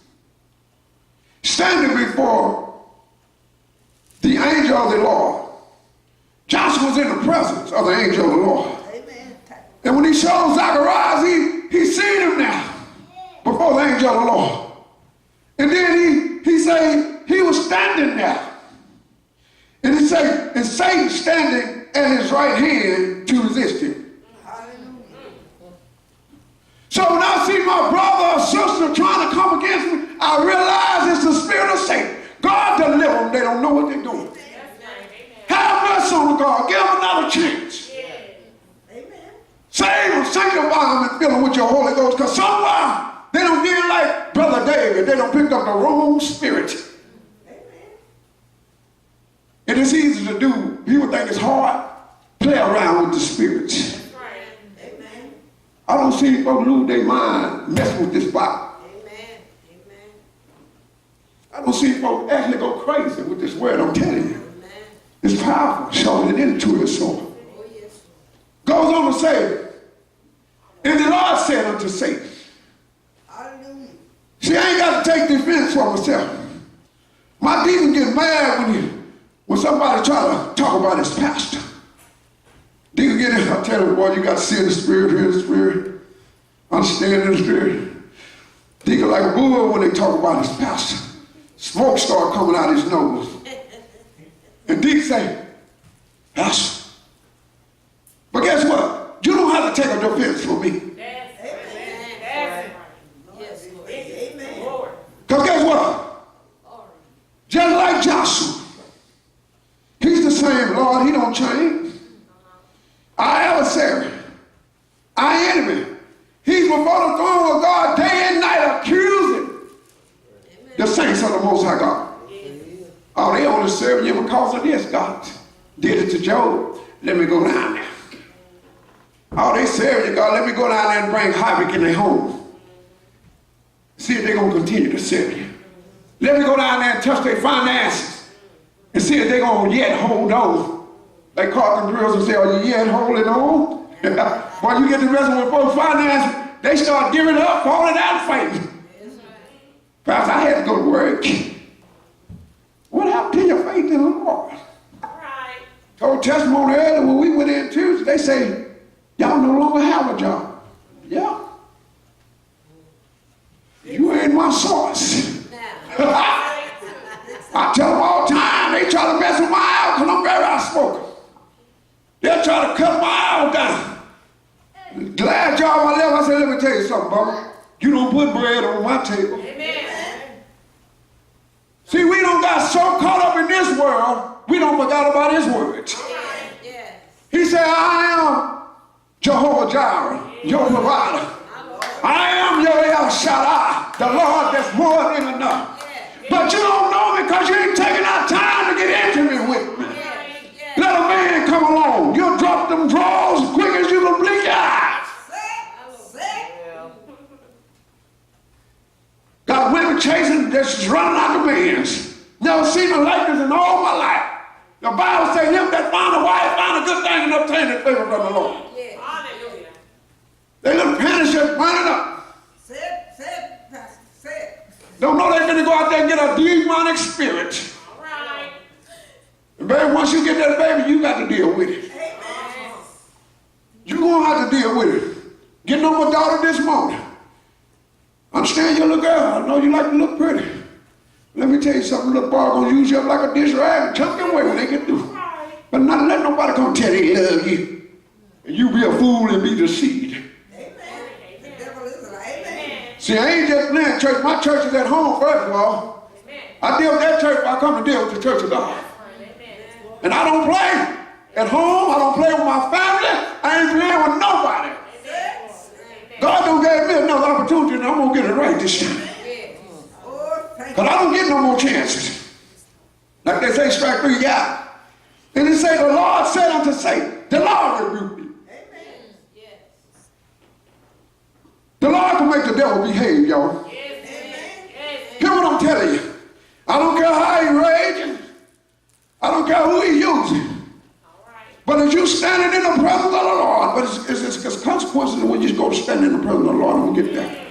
standing before the angel of the Lord. Joshua was in the presence of the angel of the Lord. Amen. And when he showed Zacharias, he seen him now before the angel of the Lord. And then he said he was standing there. And he said, and Satan standing at his right hand to resist him. So when I see my brother or sister trying to come against me, I realize it's the spirit of Satan. God deliver them. They don't know what they're doing. Have mercy on them, God. Give them another chance. Save them, sanctify them, and fill them with your Holy Ghost. Because somewhere they don't get like Brother David. They don't pick up the wrong spirit. And it's easy to do. People think it's hard. Play around with the spirits. I don't see folks lose their mind messing with this Bible. I don't see folks actually go crazy with this word. I'm telling you. It's powerful, sharper than any two-edged sword. Goes on to say, and the Lord said unto Satan, see, I ain't got to take defense for myself. My demon get mad when somebody try to talk about his pastor. Demon get in, I tell him, boy, you got to see in the spirit, hear the spirit, understand in the spirit. Deacon like a bull when they talk about his pastor. Smoke start coming out his nose. And Deacon say, pastor. But guess what? You don't have to take a defense for me. Because guess what? Just like Joshua, he's the same Lord. He don't change. Our adversary, our enemy, he's before the throne of God day and night accusing the saints of the Most High God. Oh, they only serve you because of this. God did it to Job. Let me go down there. Oh, they serve you, God. Let me go down there and bring havoc in their home. See if they're going to continue to serve you. Let me go down there and touch their finances and see if they're going to yet hold on. Like Carlton drills and say, are you yet holding on? While you get the rest of the folks' finances, they start giving up, falling out, fighting. Perhaps I had to go to work. What happened to your faith in the Lord? Right. Told testimony earlier when we went in Tuesday, they say, y'all no longer have a job. Yeah. You ain't my source. I tell them all the time, they try to mess with my out because I'm very outspoken. They'll try to cut my out down. The last job I left, I said, let me tell you something, Bubba. You don't put bread on my table. Amen. See, we don't got so caught up in this world, we don't forget about his words. Yes. He said, I am Jehovah Jireh, your provider. I am your El Shaddai, the Lord that's more than enough. But you don't know me because you ain't taking out time to get intimate with me. Let a man come along. You'll drop them drawers as quick as you can blink your eyes. Got women chasing, just running out the bands. Never seen a likeness in all my life. The Bible says, him that find a wife find a good thing and obtain the favor from the Lord. Hallelujah. They little panties just running up. Don't know they're going to go out there and get a demonic spirit. All right. And baby, once you get that baby, you got to deal with it. You're going to have to deal with it. Getting on my daughter this morning. Understand you're a little girl. I know you like to look pretty. Let me tell you something. Little boy going to use you up like a dish rag and chuck them away when they get through. But not let nobody come tell you they love you. And you be a fool and be deceived. See, I ain't just playing church. My church is at home, first of all. I deal with that church if I come to deal with the church of God. And I don't play at home. I don't play with my family. I ain't playing with nobody. God don't give me another opportunity and I'm going to get it right this time. Because I don't get no more chances. Like they say, strike three, yeah. And it say, the Lord said unto Satan, the Lord rebuked me. The Lord can make the devil behave, y'all. Hear what I'm telling you. I don't care how he raging. I don't care who he using. But as you standing in the presence of the Lord, but it's consequences when you go to stand in the presence of the Lord. I'm going to get that.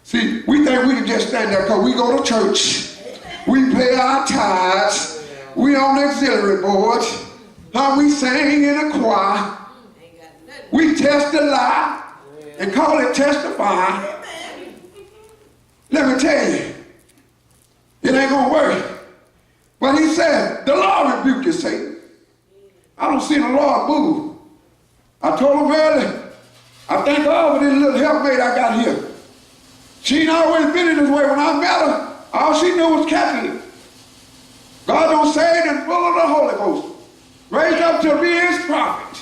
See, we think we can just stand there because we go to church. We pay our tithes. We on the auxiliary board. How we sing in a choir. We test the lie. And call it testifying. Let me tell you, it ain't gonna work. But he said, the Lord rebuked you, Satan. I don't see the Lord move. I told him earlier, I thank God for this little helpmate I got here. She ain't always been in this way. When I met her, all she knew was Catholic. God don't save and full of the Holy Ghost. Raised up to be his prophet.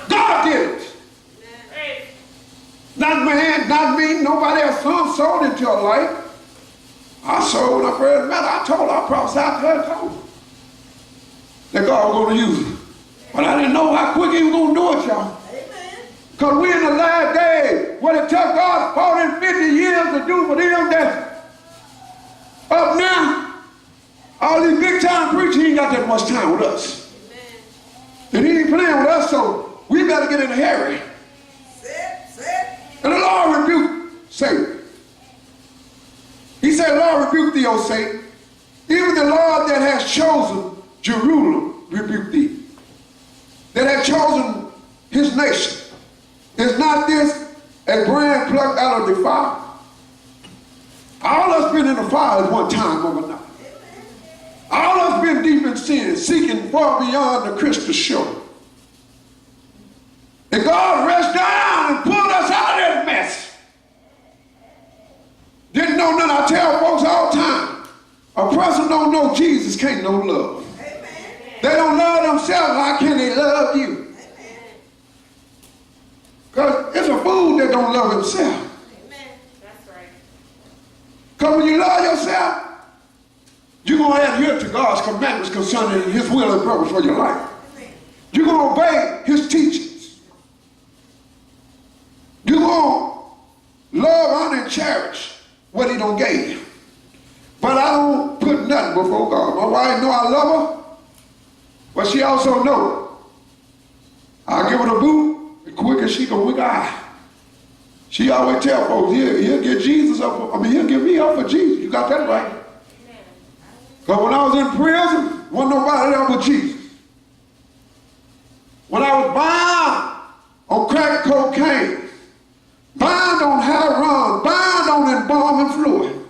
God did it. Not man, not me, nobody else. Some sold into her life. I sold when I first met her. I told her, I prophesied to her, I told her that God was going to use her. But I didn't know how quick he was going to do it, y'all. Because we in the last days, what it took God 40, 50 years to do for them that up now, all these big time preachers, he ain't got that much time with us. And he ain't playing with us, so we better get in a hurry. And the Lord rebuked Satan. He said, Lord rebuke thee, O Satan. Even the Lord that has chosen Jerusalem rebuke thee. That has chosen his nation. Is not this a brand plucked out of the fire? All of us been in the fire at one time or another. All of us been deep in sin, seeking far beyond the crystal shore. And God reached down and pulled us out of that mess. Didn't know nothing. I tell folks all the time, a person don't know Jesus can't know love. Amen. They don't love themselves. How can they love you? Because it's a fool that don't love himself. Amen. That's right. Because when you love yourself, you're going to adhere to God's commandments concerning his will and purpose for your life. You're going to obey his teachings. You're going to love, honor, and cherish what he don't give you. But I don't put nothing before God. My wife know I love her, but she also know I'll give her a boot as quick as she can wink her eye. She always tell folks, he'll get Jesus up. He'll give me up for Jesus. You got that right. Because when I was in prison, wasn't nobody there but Jesus. When I was bound on crack cocaine, bound on heroin, bound on embalming fluid,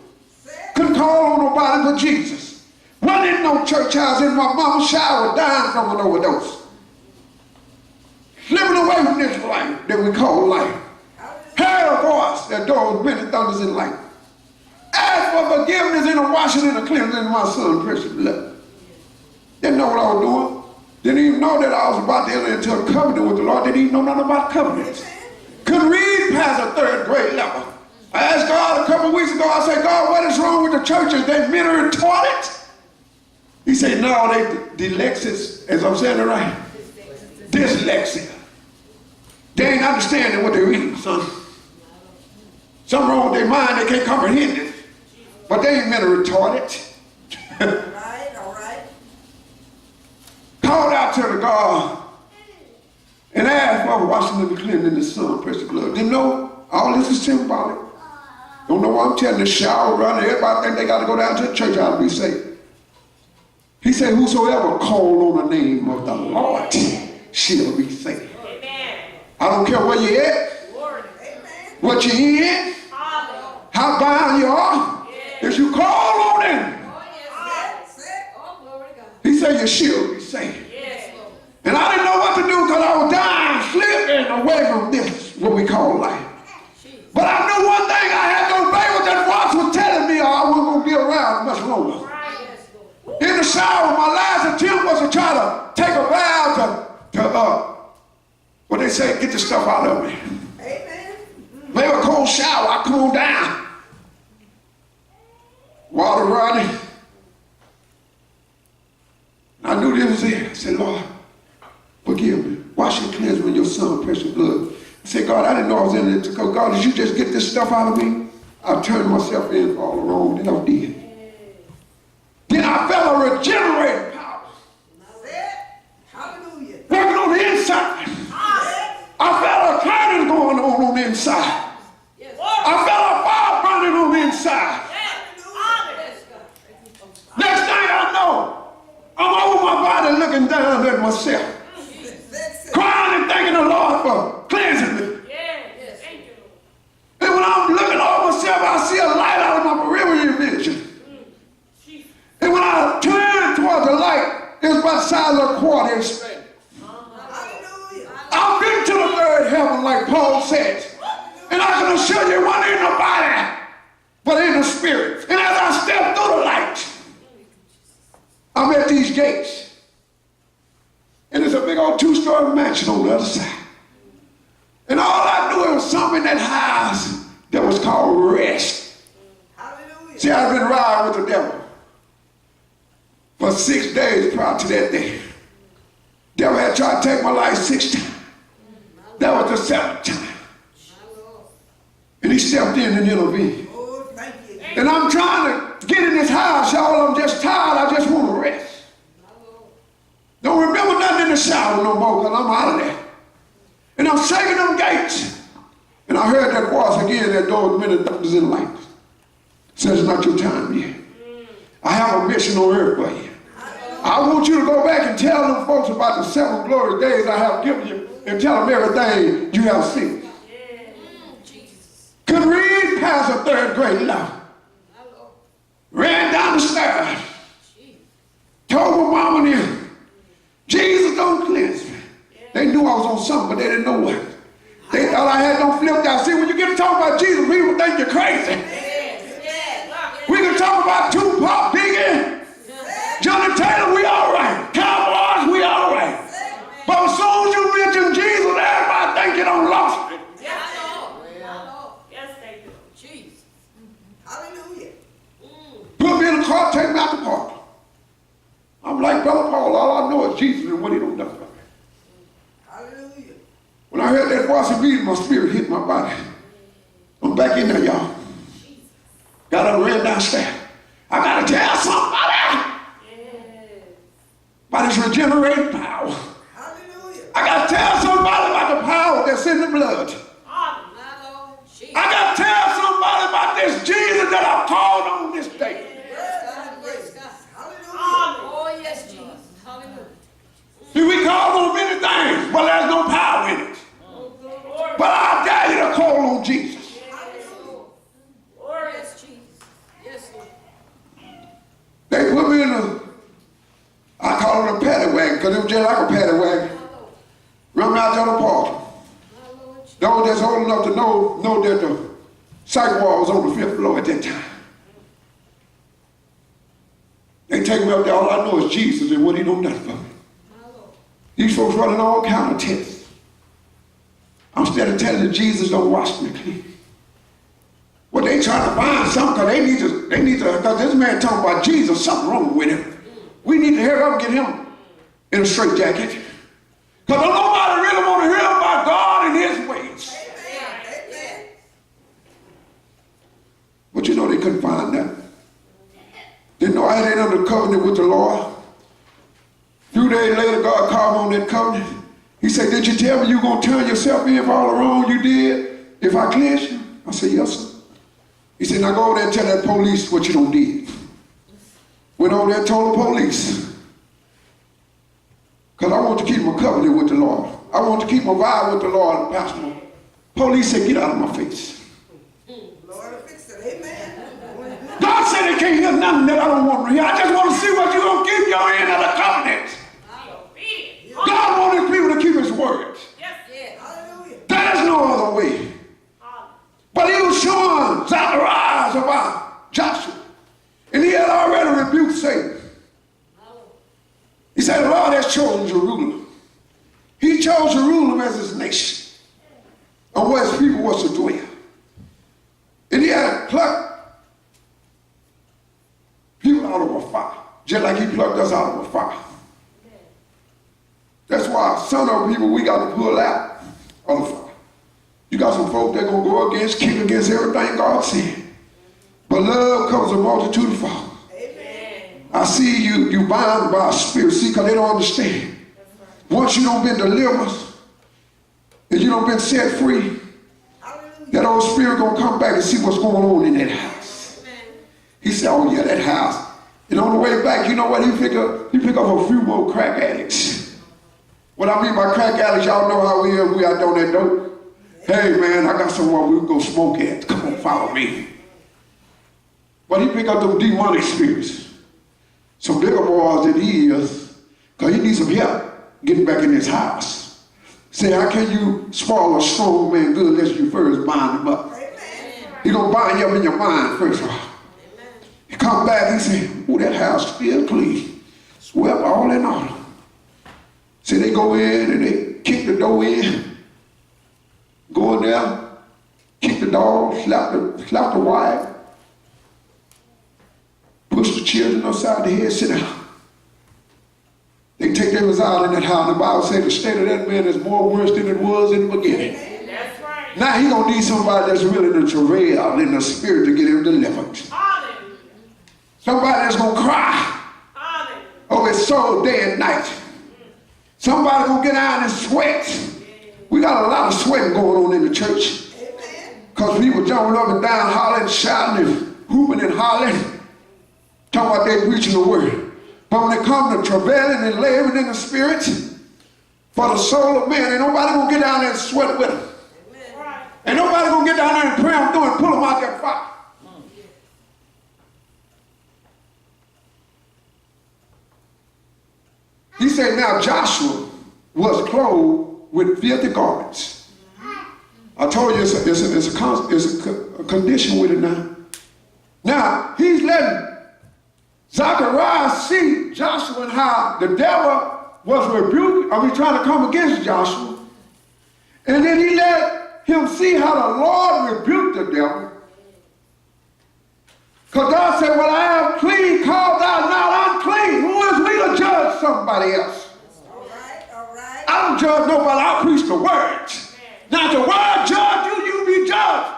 couldn't call on nobody but Jesus. Wasn't in no church house, in my mama's shower, dying from an overdose. Living away from this life that we call life. Heard a voice that doors many thunders in life. Ask for forgiveness and a washing and a cleansing in my son's precious blood. Didn't know what I was doing. Didn't even know that I was about to enter into a covenant with the Lord. Didn't even know nothing about covenants. Couldn't read past a third grade level. I asked God a couple weeks ago, I said, God, what is wrong with the churches? They men retarded? He said, no, they dyslexic, as I'm saying it right. Dyslexia. They ain't understanding what they're reading, son. Something wrong with their mind, they can't comprehend it. But they ain't men retarded. All right. Called out to the God and asked for washing and cleansing the Son, precious blood. Didn't know all this is symbolic. Don't know why I'm telling the shower running. Everybody think they got to go down to the church house to be saved. He said, whosoever called on the name of the Lord shall be saved. Amen. I don't care where you at, what you in, how bound you are. If you call on him, he said you shall be saved. And I didn't know what to do because I was dying, slipping away from this, what we call life. But I knew one thing, I had to obey what that voice was telling me, or I wasn't going to be around much longer. In the shower, my last attempt was to try to take a vow to what they say, get the stuff out of me. Amen. Maybe a cold shower, I come on down. Water running. I knew this was it. I said, Lord, forgive me. Wash and cleanse me in your son's precious blood. I said, God, I didn't know I was in it to go. God, did you just get this stuff out of me? I turned myself in for all the wrong that I did. Then I felt a regenerating power. Hallelujah. Working on the inside. I felt a turning going on the inside. I felt a fire burning on the inside. Next thing I know, I'm over my body looking down at myself. Crying and thanking the Lord for cleansing me. And when I'm looking over myself, I see a light out of my peripheral vision. And when I turn toward the light, it's about the size of a quarter inch. I've been to the third heaven, like Paul says. And I can assure you, it wasn't in the body, but in the spirit. And as I step through the light, I'm at these gates. And there's a big old 2-story mansion on the other side. And all I knew, it was something in that house that was called rest. Hallelujah. See, I've been riding with the devil for 6 days prior to that day. Devil had tried to take my life 6 times. That was the 7th time. And he stepped in and intervened. Oh, thank you. And I'm trying to get in this house, y'all. I'm just tired. I just want to rest. Don't remember nothing in the shower no more because I'm out of there. And I'm shaking them gates. And I heard that voice again, that door many thunders in light. Says it's not your time yet. I have a mission on earth for you. I want you to go back and tell them folks about the 7 glorious days I have given you and tell them everything you have seen. Could read past a 3rd grade level. Ran down the stairs. Told my mama and them, Jesus don't cleanse me. They knew I was on something, but they didn't know what. They thought I had no flipped out. See, when you get to talk about Jesus, people think you're crazy. We can talk about Tupac, Biggie, Johnny Taylor, we all right. Cowboys, we all right. But as soon as you mention Jesus, everybody think you done lost it. Yes, they do. Jesus. Hallelujah. Put me in the car, take me out the park. I'm like Brother Paul, all I know is Jesus and what he done done for me. Hallelujah. When I heard that voice immediately, my spirit hit my body. I'm back in there, y'all. Got up and ran downstairs. I got to tell somebody about his regenerating power. Hallelujah. I got to tell somebody about the power that's in the blood. I got to tell somebody about this Jesus that I called on this day. just like a paddy wagon. Run out to the park. Those that's old enough to know that the sidewalk was on the 5th floor at that time. They take me up there, all I know is Jesus and what he done done for me. These folks running all kind of tests. I'm steady telling them Jesus don't wash me clean. Well, they trying to find something because they need to, because this man talking about Jesus, something wrong with him. We need to hurry up and get him in a straitjacket. Because nobody really want to hear about God and his ways. Amen. But you know they couldn't find that. Didn't know I had under covenant with the Lord. A few days later, God called me on that covenant. He said, did you tell me you going to turn yourself in for all the wrong you did if I cleanse you? I said, yes, sir. He said, now go over there and tell that police what you done did. Went over there and told the police. Because I want to keep my covenant with the Lord. I want to keep my vow with the Lord, Pastor. Police said, get out of my face. Lord, fix it. Amen. God said they can't hear nothing that I don't want to hear. I just want to see what you're going to keep your end of the covenant. God wanted people to keep his word. Yes. Hallelujah. There is no other way. But he was showing Zacharias about Joshua. And he had already rebuked Satan. He said, the Lord has chosen Jerusalem. He chose Jerusalem as his nation, and where his people was to dwell. And he had plucked people out of a fire, just like he plucked us out of a fire. That's why some of the people we got to pull out of the fire. You got some folk that going to go against, kick against everything God said. But love covers a multitude of faults. I see you bound by a spirit. See, because they don't understand. Once you don't been delivered and you don't been set free, that old spirit going to come back and see what's going on in that house. He said, oh yeah, that house. And on the way back, you know what? He pick up a few more crack addicts. What I mean by crack addicts, y'all know how we out on that dope. Hey man, I got somewhere we can go smoke at. Come on, follow me. But he picked up them demonic spirits. Some bigger boys than he is, because he needs some help getting back in his house. Say, how can you spoil a strong man good unless you first bind him up? He's going to bind you up in your mind first of all. He come back and say, oh, that house still clean. Swept all in order. See, they go in and they kick the door in. Go in there, kick the dog, slap the wife. Push the children upside the head, sit down. They take them out in that house. The Bible says the state of that man is more worse than it was in the beginning. That's right. Now he's going to need somebody that's willing to travail in the spirit to get him delivered. Hallelujah. Somebody that's going to cry over his soul day and night. Somebody going to get out and sweat. We got a lot of sweating going on in the church. Because people jumping up and down, hollering, shouting, and hooping and hollering. Talking about they preaching the word. But when it comes to travailing and laboring in the spirit for the soul of man, ain't nobody gonna get down there and sweat with them. Ain't nobody gonna get down there and pray them through and pull them out that fire. He said, now Joshua was clothed with filthy garments. I told you it's a condition with it now. Now he's letting Zacharias see Joshua and how the devil was rebuked, trying to come against Joshua. And then he let him see how the Lord rebuked the devil. Because God said, well, I am clean, called thou not unclean. Who is we to judge somebody else? All right. I don't judge nobody, I preach the word. Now the word judge you, you be judged.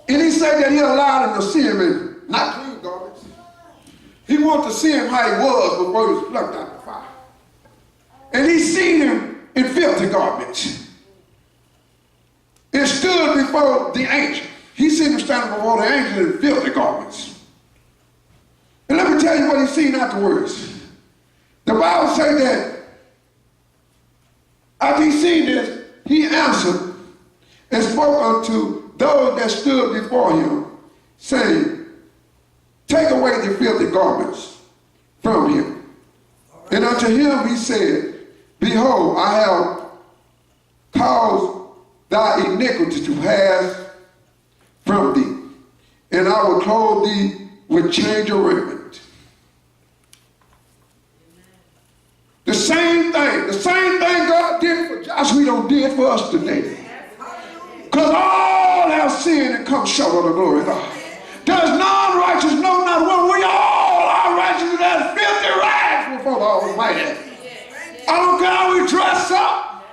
And he said that he allowed him to see him in not clean garments. He wanted to see him how he was before he was plucked out of the fire. And he seen him in filthy garments. And stood before the angel. He seen him standing before the angel in filthy garments. And let me tell you what he seen afterwards. The Bible says that after he seen this, he answered and spoke unto those that stood before him, saying, take away the filthy garments from him. And unto him he said, behold, I have caused thy iniquity to pass from thee, and I will clothe thee with change of raiment. The same thing God did for Joshua, he done did for us today. Because all have sinned and come short of the glory of God. There's none righteous, no, not one. We all are righteous as filthy rags before the Almighty. I don't care how we dress up,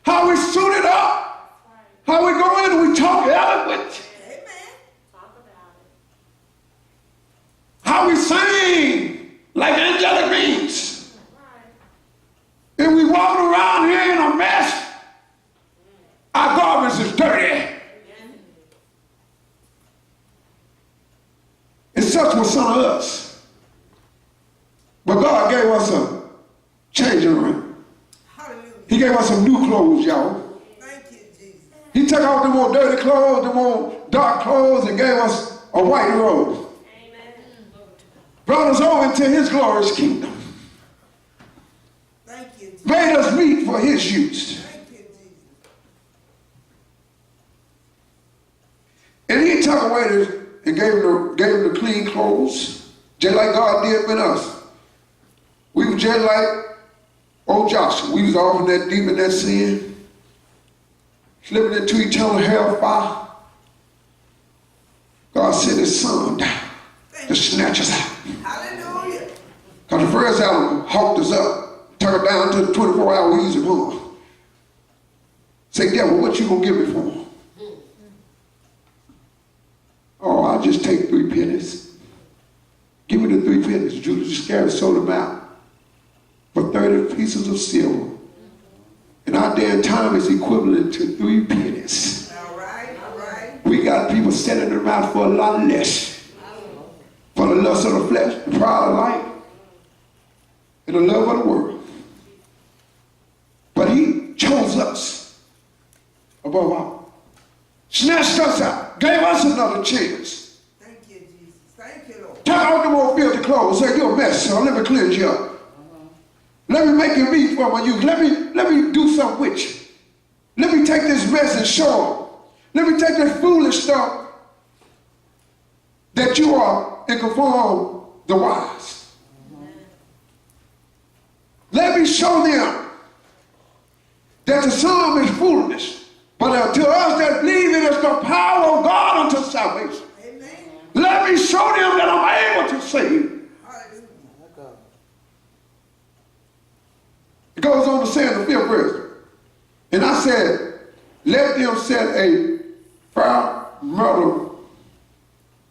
how we suit it up, how we go in and we talk eloquent, how we sing like angelic beings, and we walk around here in a mess. Our garments is dirty. And such was some of us. But God gave us a changing room. He gave us some new clothes, y'all. Thank you, Jesus. He took off the more dirty clothes, the more dark clothes, and gave us a white robe. Amen. Brought us over into his glorious kingdom. Thank you, Jesus. Made us meet for his use. Thank you, Jesus. And he took away the, and gave them the clean clothes, just like God did with us. We were just like old Joshua. We was off in that deep in that sin, slipping into eternal hellfire. God sent his son down to snatch us out. Hallelujah. Because the first Adam hawked us up, took us down to the 24-hour easy home. Say, devil, what you gonna give me for? Oh, I'll just take 3 pennies. Give me the 3 pennies. Judas Iscariot sold them out for 30 pieces of silver. And our day and time is equivalent to 3 pennies. All right, all right. We got people selling them out for a lot less. For the lust of the flesh, the pride of life, and the love of the world. But he chose us above all. Snatched us out. Gave us another chance. Thank you, Jesus. Thank you, Lord. Take off them old filthy clothes. Say, you're a mess, son. Let me cleanse you up. Let me make you meet for my youth. Let me do something with you. Let me take this mess and show them. Let me take this foolish stuff that you are and conform the wise. Let me show them that the Son is foolishness. But to us that believe it is the power of God unto salvation. Amen. Let me show them that I'm able to save. Hallelujah. It goes on to say in the 5th verse. And I said, let them set a fair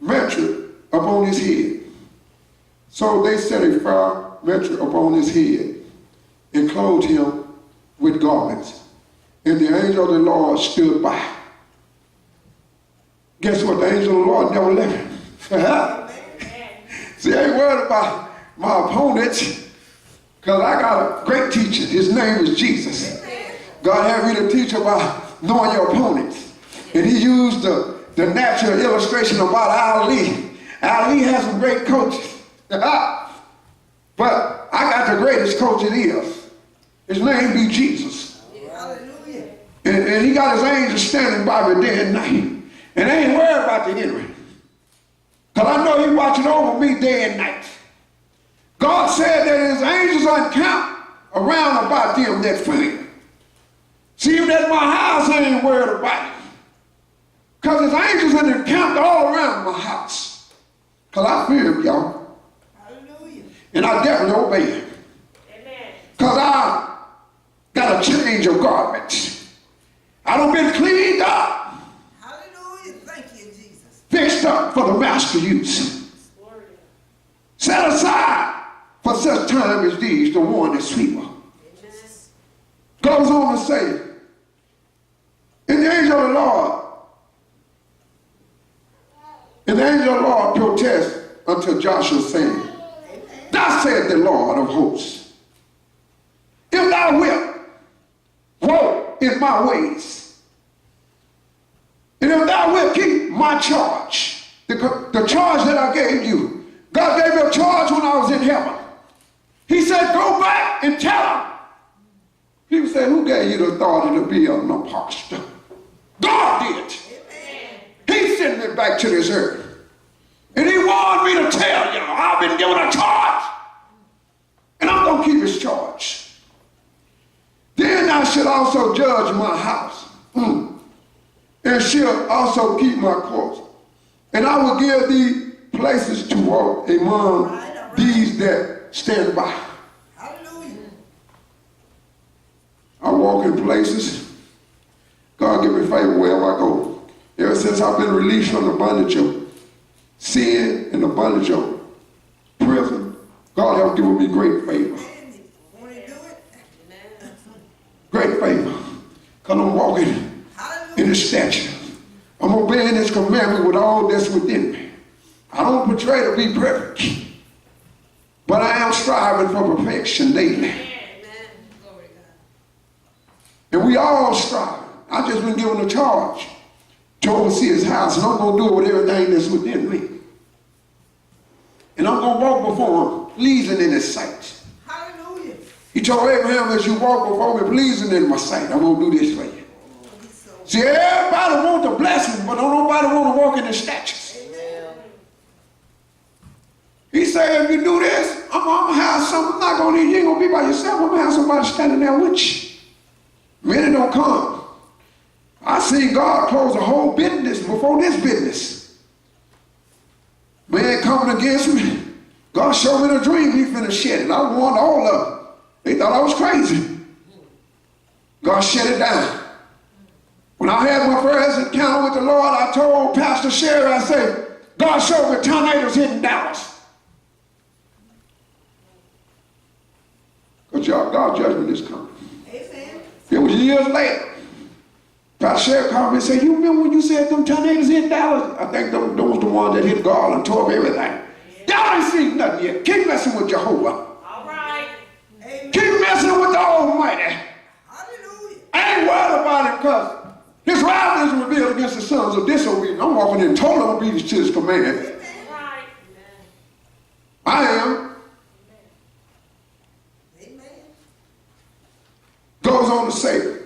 metric upon his head. So they set a fair metric upon his head and clothed him with garments. And the angel of the Lord stood by. Guess what? The angel of the Lord never left him. See, I ain't worried about my opponents because I got a great teacher. His name is Jesus. God had me to teach about knowing your opponents. And he used the natural illustration about Ali. Ali has some great coaches. But I got the greatest coach it is. His name be Jesus. Hallelujah. And he got his angels standing by me day and night. And they ain't worried about the enemy. Because I know he's watching over me day and night. God said that his angels are encamped around about them that fear him. See, if that's my house, I ain't worried about it. Because his angels are encamped all around my house. Because I fear him, y'all. Hallelujah. And I definitely obey him. Amen. Because I got a change of garments. I done been cleaned up, Hallelujah. Thank you, Jesus. fixed up for the master use. Set aside for such time as these, the one that sweeper. Goes on to say, and the angel of the Lord, and the angel of the Lord protests unto Joshua, saying, thus saith the Lord of hosts, if thou wilt walk in my ways, and if thou wilt keep my charge, the charge that I gave you. God gave me a charge when I was in heaven. He said, go back and tell them. People say, who gave you the authority to be an apostle? God did. Amen. He sent me back to this earth. And he wanted me to tell you, I've been given a charge. And I'm going to keep his charge. Then I should also judge my house. And she'll also keep my course. And I will give thee places to walk among these that stand by. Hallelujah. I walk in places. God give me favor wherever I go. Ever since I've been released from the bondage of sin and the bondage of prison, God has given me great favor. Want to do it? Great favor. Because I'm walking in his statue. I'm obeying his commandment with all that's within me. I don't portray to be perfect, but I am striving for perfection daily. And we all strive. I just been given a charge to oversee his house, and I'm going to do it with everything that's within me. And I'm going to walk before him, pleasing in his sight. Hallelujah. He told Abraham, as you walk before me, pleasing in my sight, I'm going to do this for you. See, everybody wants a blessing, but don't nobody want to walk in the statutes. Amen. He said, if you do this, I'm going to have something. I'm not going to, you ain't going to be by yourself. I'm going to have somebody standing there with you. Many don't come. I seen God close a whole business before this business. Man coming against me. God showed me the dream. He finna shed it. I warned all of them. They thought I was crazy. God shut it down. When I had my first encounter with the Lord, I told Pastor Sherry, I said, God showed me tornadoes hitting Dallas. Because God's judgment is coming. Amen. It was years later. Pastor Sherry called me and said, you remember when you said them tornadoes hit Dallas? I think those the ones that hit Garland and tore up everything. Y'all ain't seen nothing yet. Keep messing with Jehovah. All right. Amen. Keep messing with the Almighty. Hallelujah. I ain't worried about it because his wrath is revealed against the sons of disobedience. I'm walking in total obedience to his command. Amen. Right. I am. Amen. Goes on to say,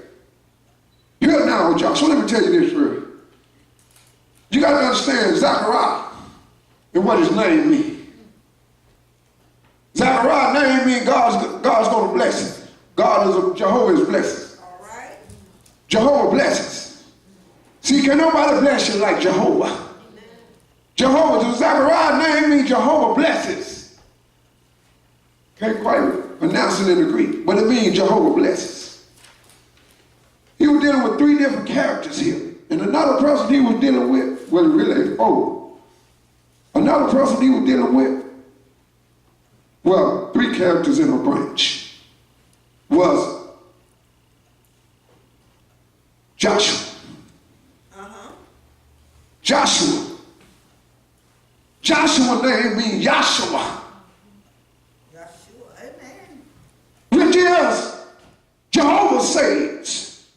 here now, Joshua, let me tell you this real. You got to understand Zechariah and what his name means. Zechariah's name means God's going to bless him. Jehovah is blessings. All right. Jehovah blesses. See, can nobody bless you like Jehovah? Amen. Jehovah, Zechariah's name means Jehovah blesses. Can't quite pronounce it in the Greek, but it means Jehovah blesses. He was dealing with three different characters here. And another person he was dealing with, well, really, another person he was dealing with, well, three characters in a branch, was Joshua. Joshua. Joshua's name means Yahshua. Yahshua, amen. Which is Jehovah saves.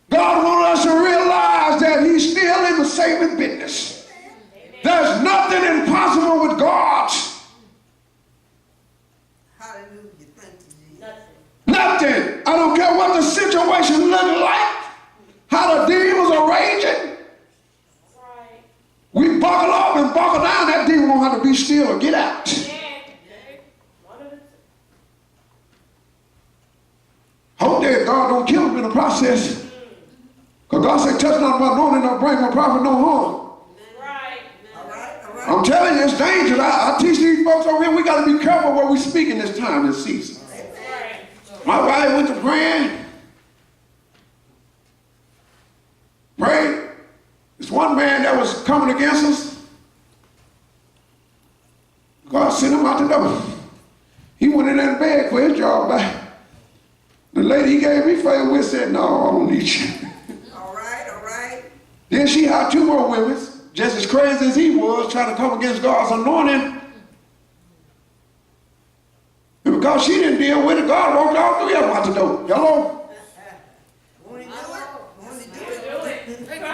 God wants us to realize that he's still in the saving business. Amen. There's nothing impossible with God. Hallelujah. Thank you, Jesus. Nothing. I don't care what the situation looks like. How the demons are raging. Right. We buckle up and buckle down. That demon won't have to be still or get out. Hope that God don't kill him in the process. Because God said, touch not my anointing, nor bring my prophet no harm. Right. All right. All right. I'm telling you, it's dangerous. I teach these folks over here, we got to be careful what we speak in this time and season. Right. My wife went to praying. Prayed. There's one man that was coming against us. God sent him out the door. He went in that bed for his job back. The lady he gave me favor with said, no, I don't need you. All right, all right. Then she had two more women, just as crazy as he was, trying to come against God's anointing. And because she didn't deal with it, God walked all three of them out the door. Hello?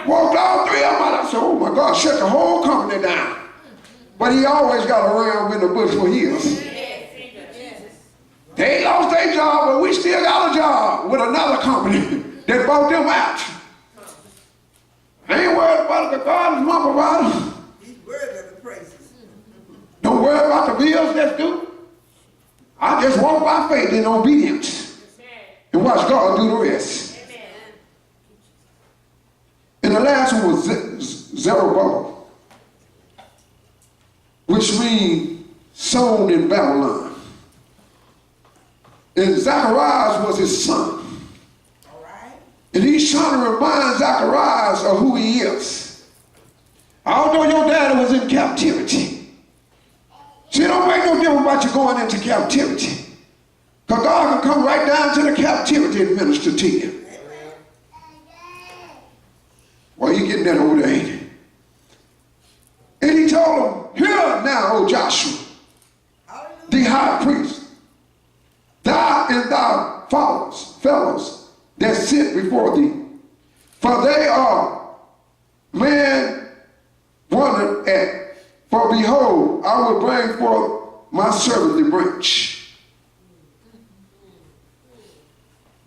Walked all three of them out. I said, God shut the whole company down. But he always got a ram in the bush for his. They lost their job, but we still got a job with another company that bought them out. I ain't worried about it, because God is my provider. He's worthy of the praises. Don't worry about the bills that's due. I just walk by faith in obedience and watch God do the rest. And the last one was Zerubbabel, which means sown in Babylon. And Zacharias was his son. All right. And he's trying to remind Zacharias of who he is. Although your daddy was in captivity. See, it don't make no difference about you going into captivity. Because God can come right down to the captivity and minister to you. Well, you getting that over there, ain't it? And he told him, hear now, O Joshua, the high priest, thou and thy fellows that sit before thee, for they are man wondered at. For behold, I will bring forth my servant the branch.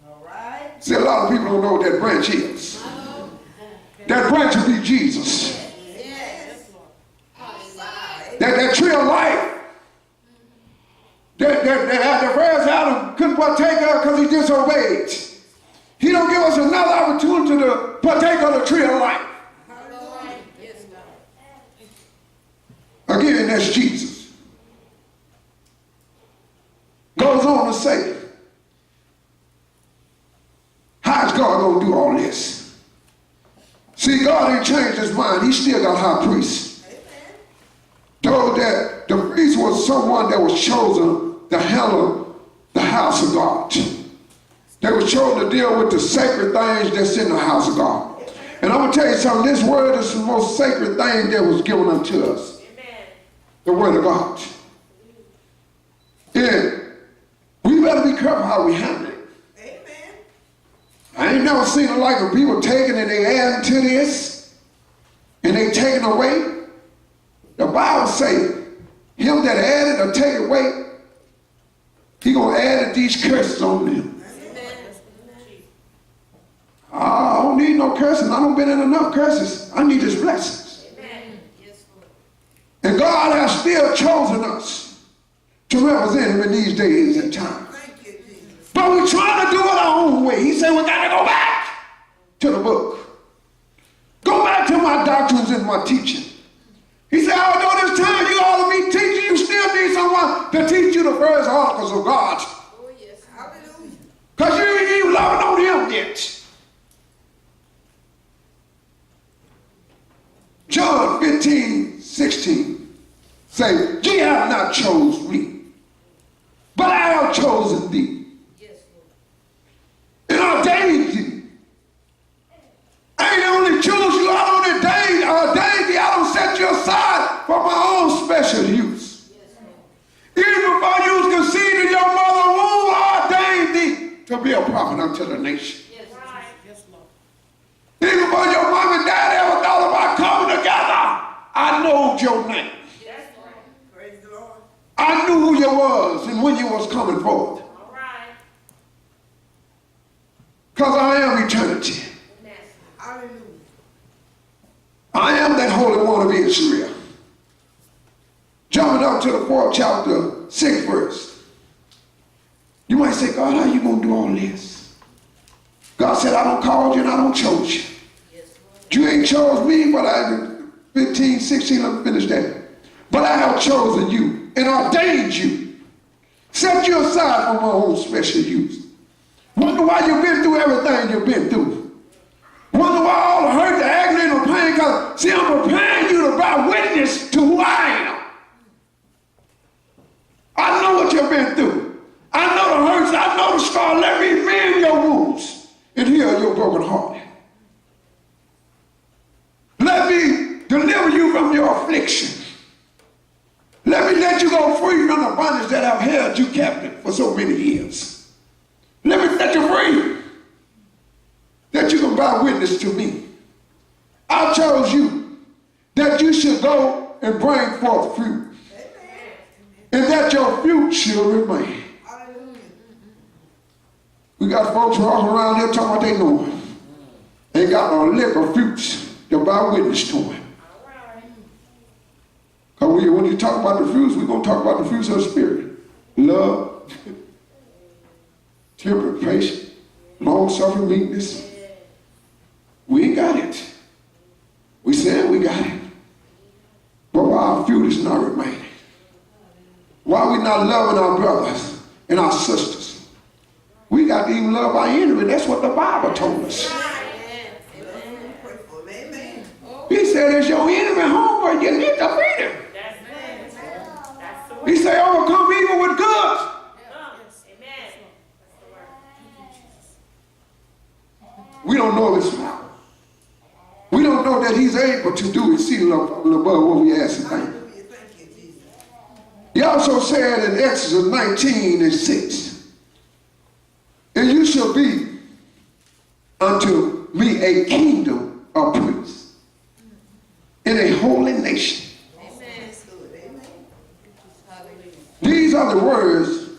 All right. See, a lot of people don't know what that branch is. That branch will be Jesus. Yes. That tree of life. That the first Adam couldn't partake of because he disobeyed. He don't give us another opportunity to partake of the tree of life. Again, that's Jesus. Goes on to say, how is God going to do all this? See, God ain't changed his mind. He still got high priests. Though that the priest was someone that was chosen to handle the house of God. They were chosen to deal with the sacred things that's in the house of God. And I'm going to tell you something. This word is the most sacred thing that was given unto us. The word of God. And we better be careful how we handle it. Amen. I ain't never seen it like when people taking and they adding to this and they taking away. The Bible say, him that added or take away, he gonna add these curses on them. I don't need no curses. I don't been in enough curses. I need his blessings. And God has still chosen us to represent him in these days and times. Thank you, Jesus. But we're trying to do it our own way. He said we got to go back to the book. Go back to my doctrines and my teaching. He said, although this time you ought to be teaching, you still need someone to teach you the first articles of God. Oh, yes. Hallelujah. Because you ain't loving on him yet. John 15:16 say, ye have not chose me, but I have chosen thee. Yes, Lord. And ordained thee. I ain't only choose you, I don't ordain thee, I don't set you aside for my own special use. Yes, Lord. Even before you was conceived in your mother's womb, I ordained thee to be a prophet unto the nation. Yes, right. Yes, Lord. Even before your mom and dad ever thought about coming together, I know your name. Yes, Lord. Praise the Lord. I knew who you was and when you was coming forth. All right. Because I am eternity. Amen. Hallelujah. I am that Holy One of Israel. Jumping up to the 4th chapter, 6th verse. You might say, God, how you going to do all this? God said, I don't call you and I don't chose you. Yes, Lord. You ain't chose me, but I 15, 16, let me finish that. But I have chosen you and ordained you. Set you aside for my own special use. Wonder why you've been through everything you've been through. Wonder why all the hurt, the agony, and the pain, because see, I'm preparing you to bear witness to who I am. I know what you've been through. I know the hurts, I know the scars. Let me mend your wounds and heal your broken heart. Let me deliver you from your affliction. Let me let you go free from the bondage that have held you captive for so many years. Let me set you free, that you can bear witness to me. I chose you, that you should go and bring forth fruit, and that your fruit shall remain. We got folks walking around here talking what they know. Ain't got no lick of fruits to bear witness to him. Because when you talk about the fruits, we're going to talk about the fruits of the Spirit. Love, temperate, patience, long-suffering, meekness. We ain't got it. We said we got it. But why our fruit is not remaining? Why we not loving our brothers and our sisters? We got to even love our enemy. That's what the Bible told us. He said, is your enemy hungry? You need to feed him. He said, overcome evil with good. We don't know this power. We don't know that he's able to do exceedingly above what we ask and think. He also said in Exodus 19:6, and you shall be unto me a kingdom of priests and a holy nation. These are the words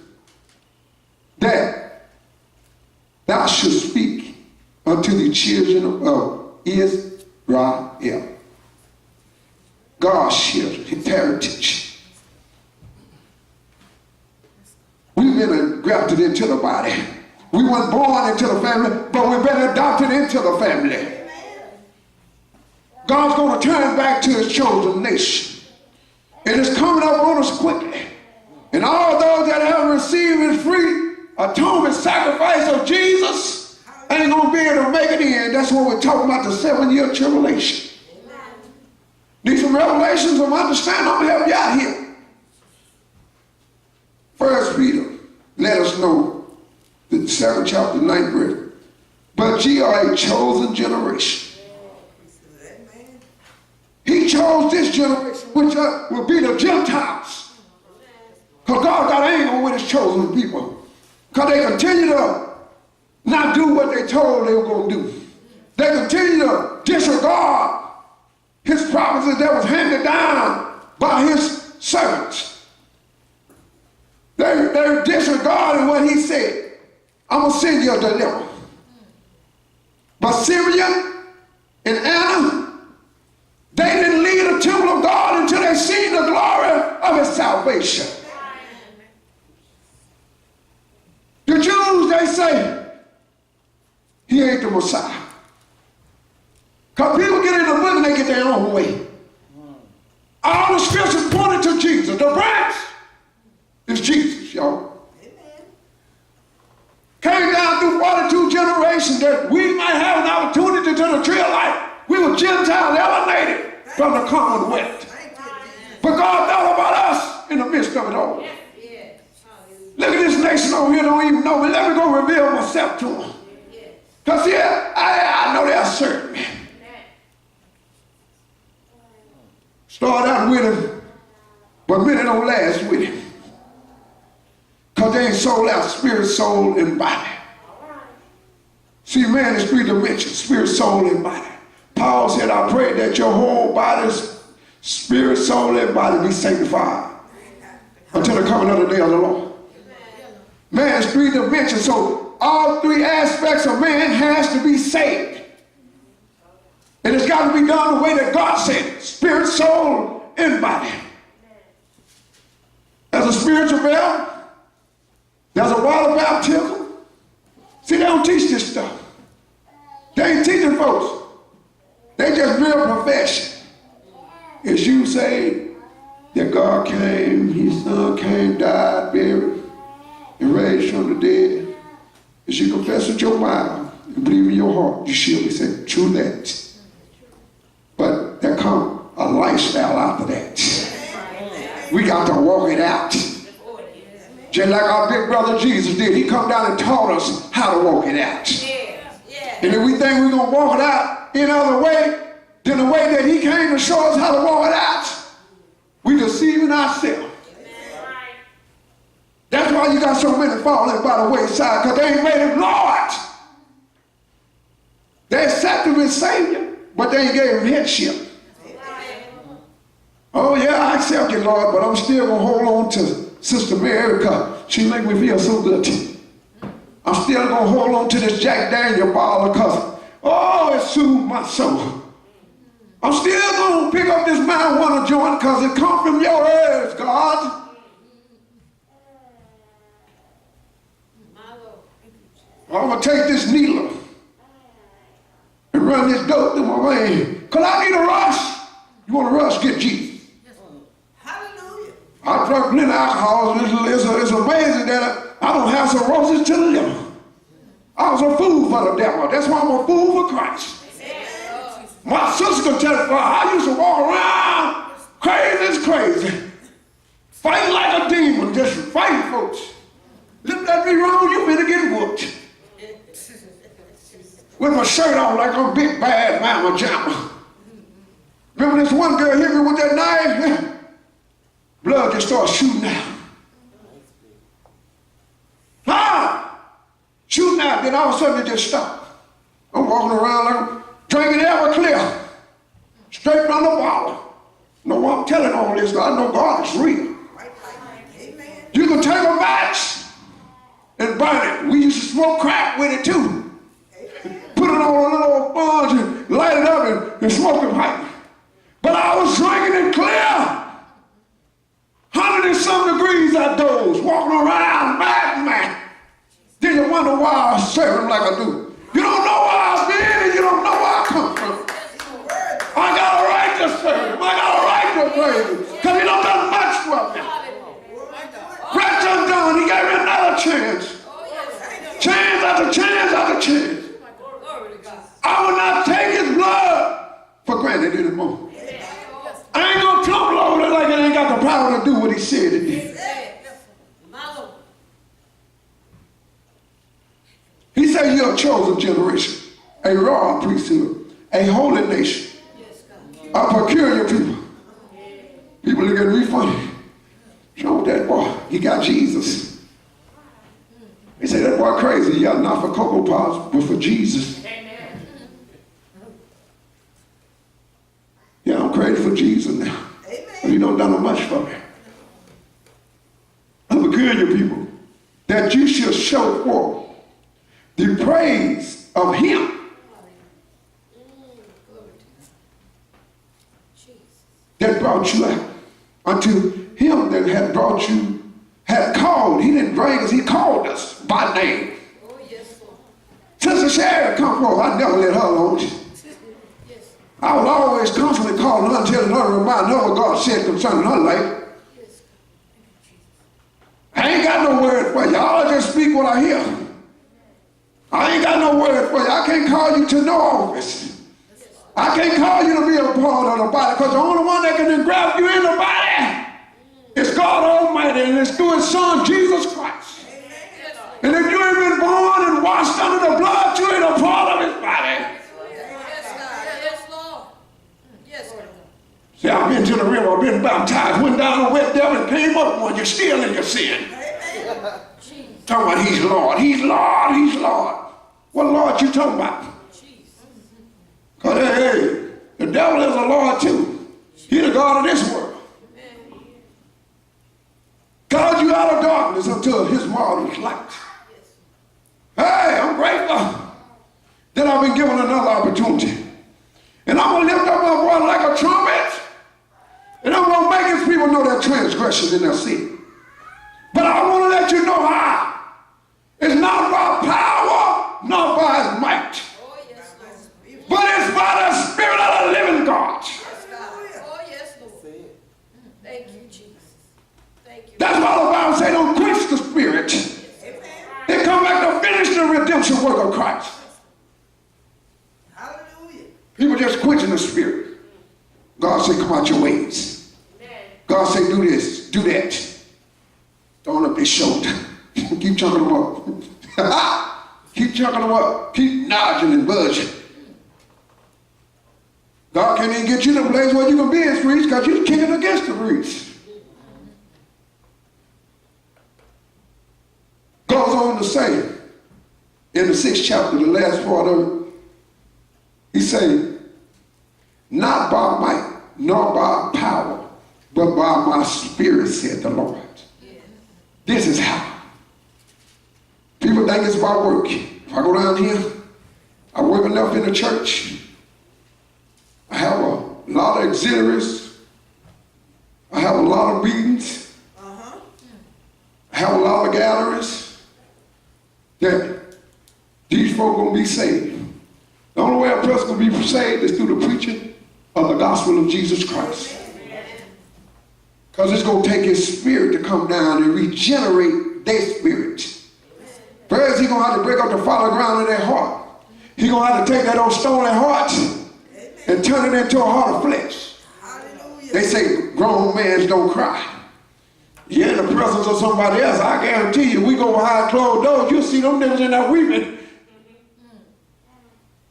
that thou shalt speak unto the children of Israel. God's children, his heritage. We've been grafted into the body. We weren't born into the family, but we've been adopted into the family. God's going to turn back to his chosen nation. And it's coming up on us quickly. And all those that have received his free atonement sacrifice of Jesus ain't going to be able to make it in. That's what we're talking about, the 7-year tribulation. Need some revelations, some understanding. I'm going to help you out here. 1 Peter let us know, the 7th chapter, 9th verse. But ye are a chosen generation. He chose this generation, which will be the Gentiles. Because God got anger with his chosen people. Because they continue to not do what they told they were going to do. They continue to disregard his promises that was handed down by his servants. They're disregarding what he said. I'm going to send you a deliverer. But Syrian and Anna, they didn't leave the temple of God until they seen the glory of his salvation. The Jews, they say, he ain't the Messiah. Because people get in the book and they get their own way. All the scriptures pointed to Jesus. The branch is Jesus, y'all. Came down through 42 generations that we might have an opportunity to the tree of life. We were Gentiles eliminated from the commonwealth. But God thought about us in the midst of it all. Look at this nation over here, don't even know me. Let me go reveal myself to them. Because yeah, I know they'll serve me. Start out with him, but many don't last with him. Because they ain't sold out spirit, soul, and body. See, man is 3 dimensions, spirit, soul, and body. Paul said, I pray that your whole body, spirit, soul, and body be sanctified until the coming of the day of the Lord. Man is 3 dimensions, so all 3 aspects of man has to be saved. And it's got to be done the way that God said, spirit, soul, and body. There's a spiritual bell. There's a water baptism. See, they don't teach this stuff. They ain't teaching folks. They just real profession. As you say that God came, his son came, died, buried, and raised from the dead. As you confess with your mouth and believe in your heart, you shall be saved. True that. But there comes a lifestyle after that. We got to walk it out. Just like our big brother Jesus did. He come down and taught us how to walk it out. And if we think we're going to walk it out any other way than the way that he came to show us how to walk it out, we're deceiving ourselves. That's why you got so many falling by the wayside, because they ain't made him Lord. They accepted him as Savior, but they ain't gave him headship. Oh yeah, I accept you, Lord, but I'm still going to hold on to Sister Mary because she make me feel so good. I'm still going to hold on to this Jack Daniel bottle because, oh, it soothes my soul. I'm still going to pick up this marijuana joint because it comes from your earth, God. I'm going to take this needle and run this dope through my vein because I need a rush. You want to rush? Get Jesus. Hallelujah. I drunk plenty of alcohol. It's amazing that I don't have cirrhosis to the liver. I was a fool for the devil. That's why I'm a fool for Christ. My sister can testify. I used to walk around crazy as crazy. Fighting like a demon, just fighting folks. Look at me wrong, you better get whooped. With my shirt on like I'm big bad mama jamma. Remember this one girl hit me with that knife? Blood just started shooting out. Shooting out, then all of a sudden it just stopped. I'm walking around like I'm drinking Everclear. Straight from the bottle. No, I'm telling all this, I know God is real. Amen. You can take a match and burn it. We used to smoke crack with it too. Put it on a little sponge and light it up and smoke it pipe. But I was drinking it clear. 100 and some degrees outdoors, walking around, madman. Then you wonder why I serve him like I do. You don't know where I've been and you don't know where I come from. I got a right to serve him. I got a right to praise him. Because he don't done much for me. Right undone, he gave me another chance. Chance after chance after chance. I will not take his blood for granted anymore. I ain't gonna tumble over it like it ain't got the power to do what he said it did. He said you're a chosen generation, a royal priesthood, a holy nation, a peculiar people. People look at me funny. Show that boy, he got Jesus. They say that boy crazy, he got not for Cocoa Pops, but for Jesus. Yeah, I'm crazy for Jesus now. But he don't done much for me. A peculiar people, that you shall show forth the praise of him that brought you out. Unto him that had brought you, had called. He didn't bring us, he called us by name. Sister Sherry come forth, I never let her alone. I was always constantly calling her until her remind her what God said concerning her life. I ain't got no word for you. I'll just speak what I hear. I ain't got no word for you. I can't call you to no office. I can't call you to be a part of the body because the only one that can engrap you in the body is God Almighty, and it's through his son Jesus Christ. And if you ain't been born and washed under the blood, you ain't a part of his body. See, I've been to the river, I've been baptized, went down a wet devil and came up one. You're still in your sin. Talking about he's Lord, he's Lord, he's Lord. What Lord you talking about? Because hey, the devil is a Lord too. He's the God of this world. Called you out of darkness until his marvelous light. Hey, I'm grateful that I've been given another opportunity. And I'm going to lift up my voice like a trumpet. And I'm going to make his people know their transgressions and their sin. But I want to let you know how. It's not by power, not by his might. But it's by the Spirit of the living God. Oh, yes, Lord. Thank you, Jesus. Thank you. That's why the Bible says don't quench the Spirit. They come back to finish the redemption work of Christ. Hallelujah. People just quenching the Spirit. God said, come out your ways. God said, do this, do that. Throwing up their shoulder. Keep chunking them up. Keep chunking them up. Keep nudging and budging. God can't even get you to the place where you can be his priest because you're kicking against the priest. Goes on to say in the 6th chapter, the last part of it, he said, not by might, nor by power, but by my spirit, said the Lord. This is how. People think it's about work. If I go down here, I work enough in the church. I have a lot of auxiliaries. I have a lot of meetings. I have a lot of galleries that these folk are going to be saved. The only way a person can be saved is through the preaching of the gospel of Jesus Christ. Because it's going to take his spirit to come down and regenerate their spirit. First, he's going to have to break up the fallow ground in their heart. He's going to have to take that old stony heart and turn it into a heart of flesh. Hallelujah. They say grown men don't cry. You're in the presence of somebody else. I guarantee you, we go behind closed doors, you'll see them niggas in there weeping.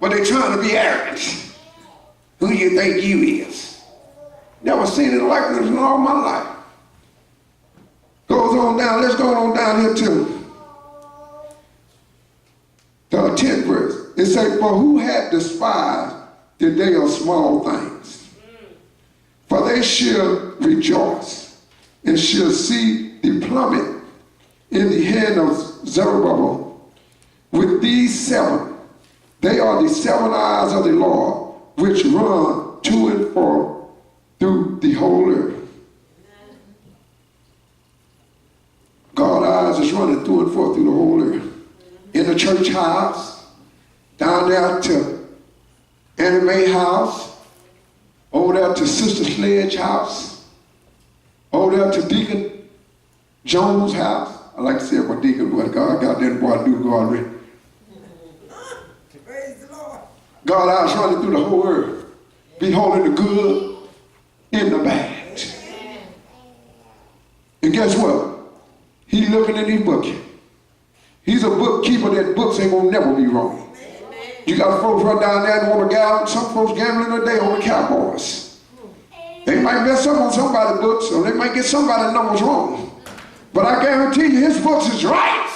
But they're trying to be arrogant. Who do you think you is? Never seen it like this in all my life. Goes on down, let's go on down here to the 10th verse. It says, for who had despised the day of small things? For they shall rejoice and shall see the plummet in the hand of Zerubbabel. With these seven, they are the seven eyes of the Lord, which run to and fro through the whole earth. God's eyes is running through and fro through the whole earth. In the church house, down there to Annie Mae house, over there to Sister Sledge house, over there to Deacon Jones' house. I like to say about Deacon, but God got that boy do God already. Praise the Lord. God's eyes running through the whole earth, beholding the good in the bad. And guess what? He's looking in his bucket. He's a bookkeeper that books ain't gonna never be wrong. You got folks right down there that want to gamble. Some folks gambling today on the Cowboys. They might mess up on somebody's books, or they might get somebody's numbers wrong. But I guarantee you his books is right.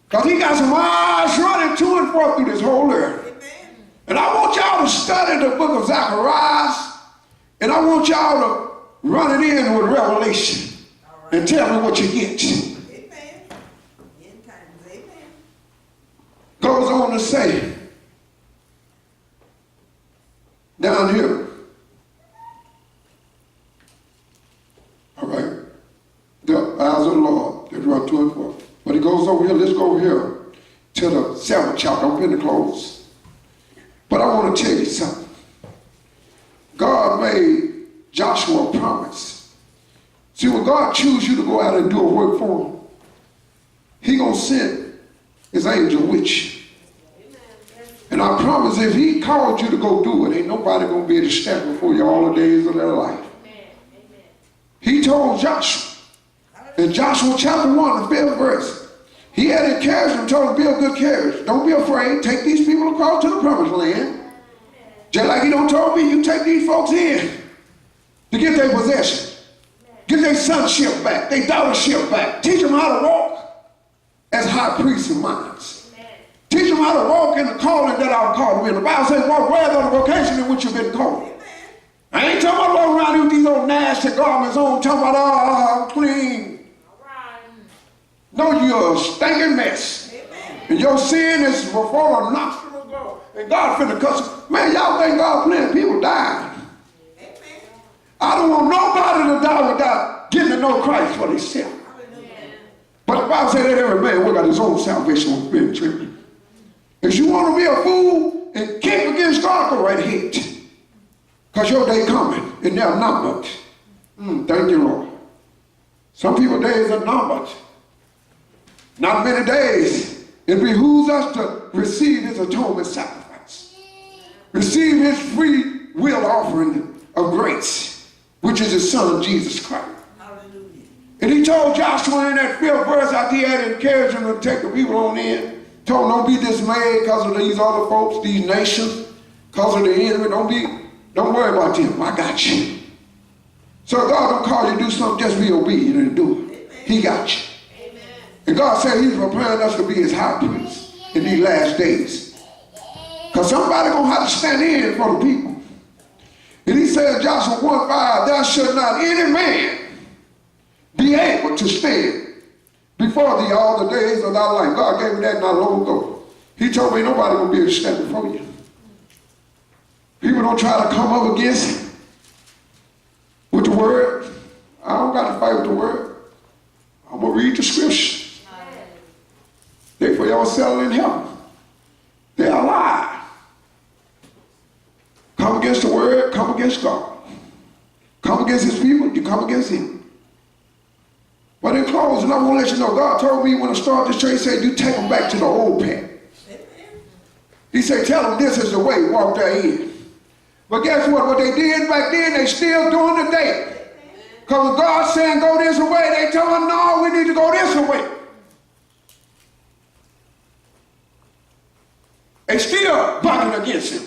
Because he got some eyes running to and fro through this whole earth. And I want y'all to study the book of Zacharias, and I want y'all to run it in with Revelation and tell me what you get. Goes on to say, down here, all right, the eyes of the Lord that run to and fro. But it goes over here, let's go over here to the 7th chapter. I'm finna close. But I want to tell you something. God made Joshua a promise. See, when God chooses you to go out and do a work for him, he gonna send his angel with you. And I promise if he called you to go do it, ain't nobody gonna be able to stand before you all the days of their life. He told Joshua, in Joshua chapter 1, the 5th verse, he had encouraged him, told him, be of good courage. Don't be afraid. Take these people across to the promised land. Just like he don't told me, you take these folks in to get their possession. Get their sonship back, their daughtership back. Teach them how to walk as high priests of mine. Teach them how to walk in the calling that I've called them in. The Bible says, walk rather on the vocation in which you've been called. I ain't talking about walking around with these old nasty garments on, talking about, oh, I'm clean. No, you're a stinking mess. And your sin is before the nostril of God. And God finna cuss. Man, y'all think God playing? People dying. I don't want nobody to die without getting to know Christ for themselves. But the Bible says that every man work out his own salvation with fear and trembling. If you want to be a fool and kick against God, go right ahead. Because your day coming, and they're numbered. Thank you, Lord. Some people's days are numbered. Not many days. It behooves us to receive his atonement sacrifice. Receive his free will offering of grace, which is his son, Jesus Christ. Hallelujah. And he told Joshua in that 5th verse, after he had encouraged him to take the people on in, told him, don't be dismayed because of these other folks, these nations, because of the enemy. Don't worry about them. I got you. So God don't call you to do something, just be obedient and do it. Amen. He got you. Amen. And God said he's preparing us to be his high priest in these last days. Because somebody going to have to stand in for the people. And he said in Joshua 1:5, thou shalt not any man be able to stand before thee all the days of thy life. God gave me that not long ago. He told me nobody gonna be able to stand before you. People don't try to come up against with the word. I don't got to fight with the word. I'm gonna read the scriptures. They for y'all settle in heaven. They are alive. Come against the word, come against God. Come against his people, you come against him. But in closing, I want to let you know, God told me when I started this church, he said, you take them back to the old path. He said, tell them this is the way, walk therein. But guess what? What they did back then, they still doing today. Because when God's saying go this way, they tell them, no, we need to go this way. They still bucking against him.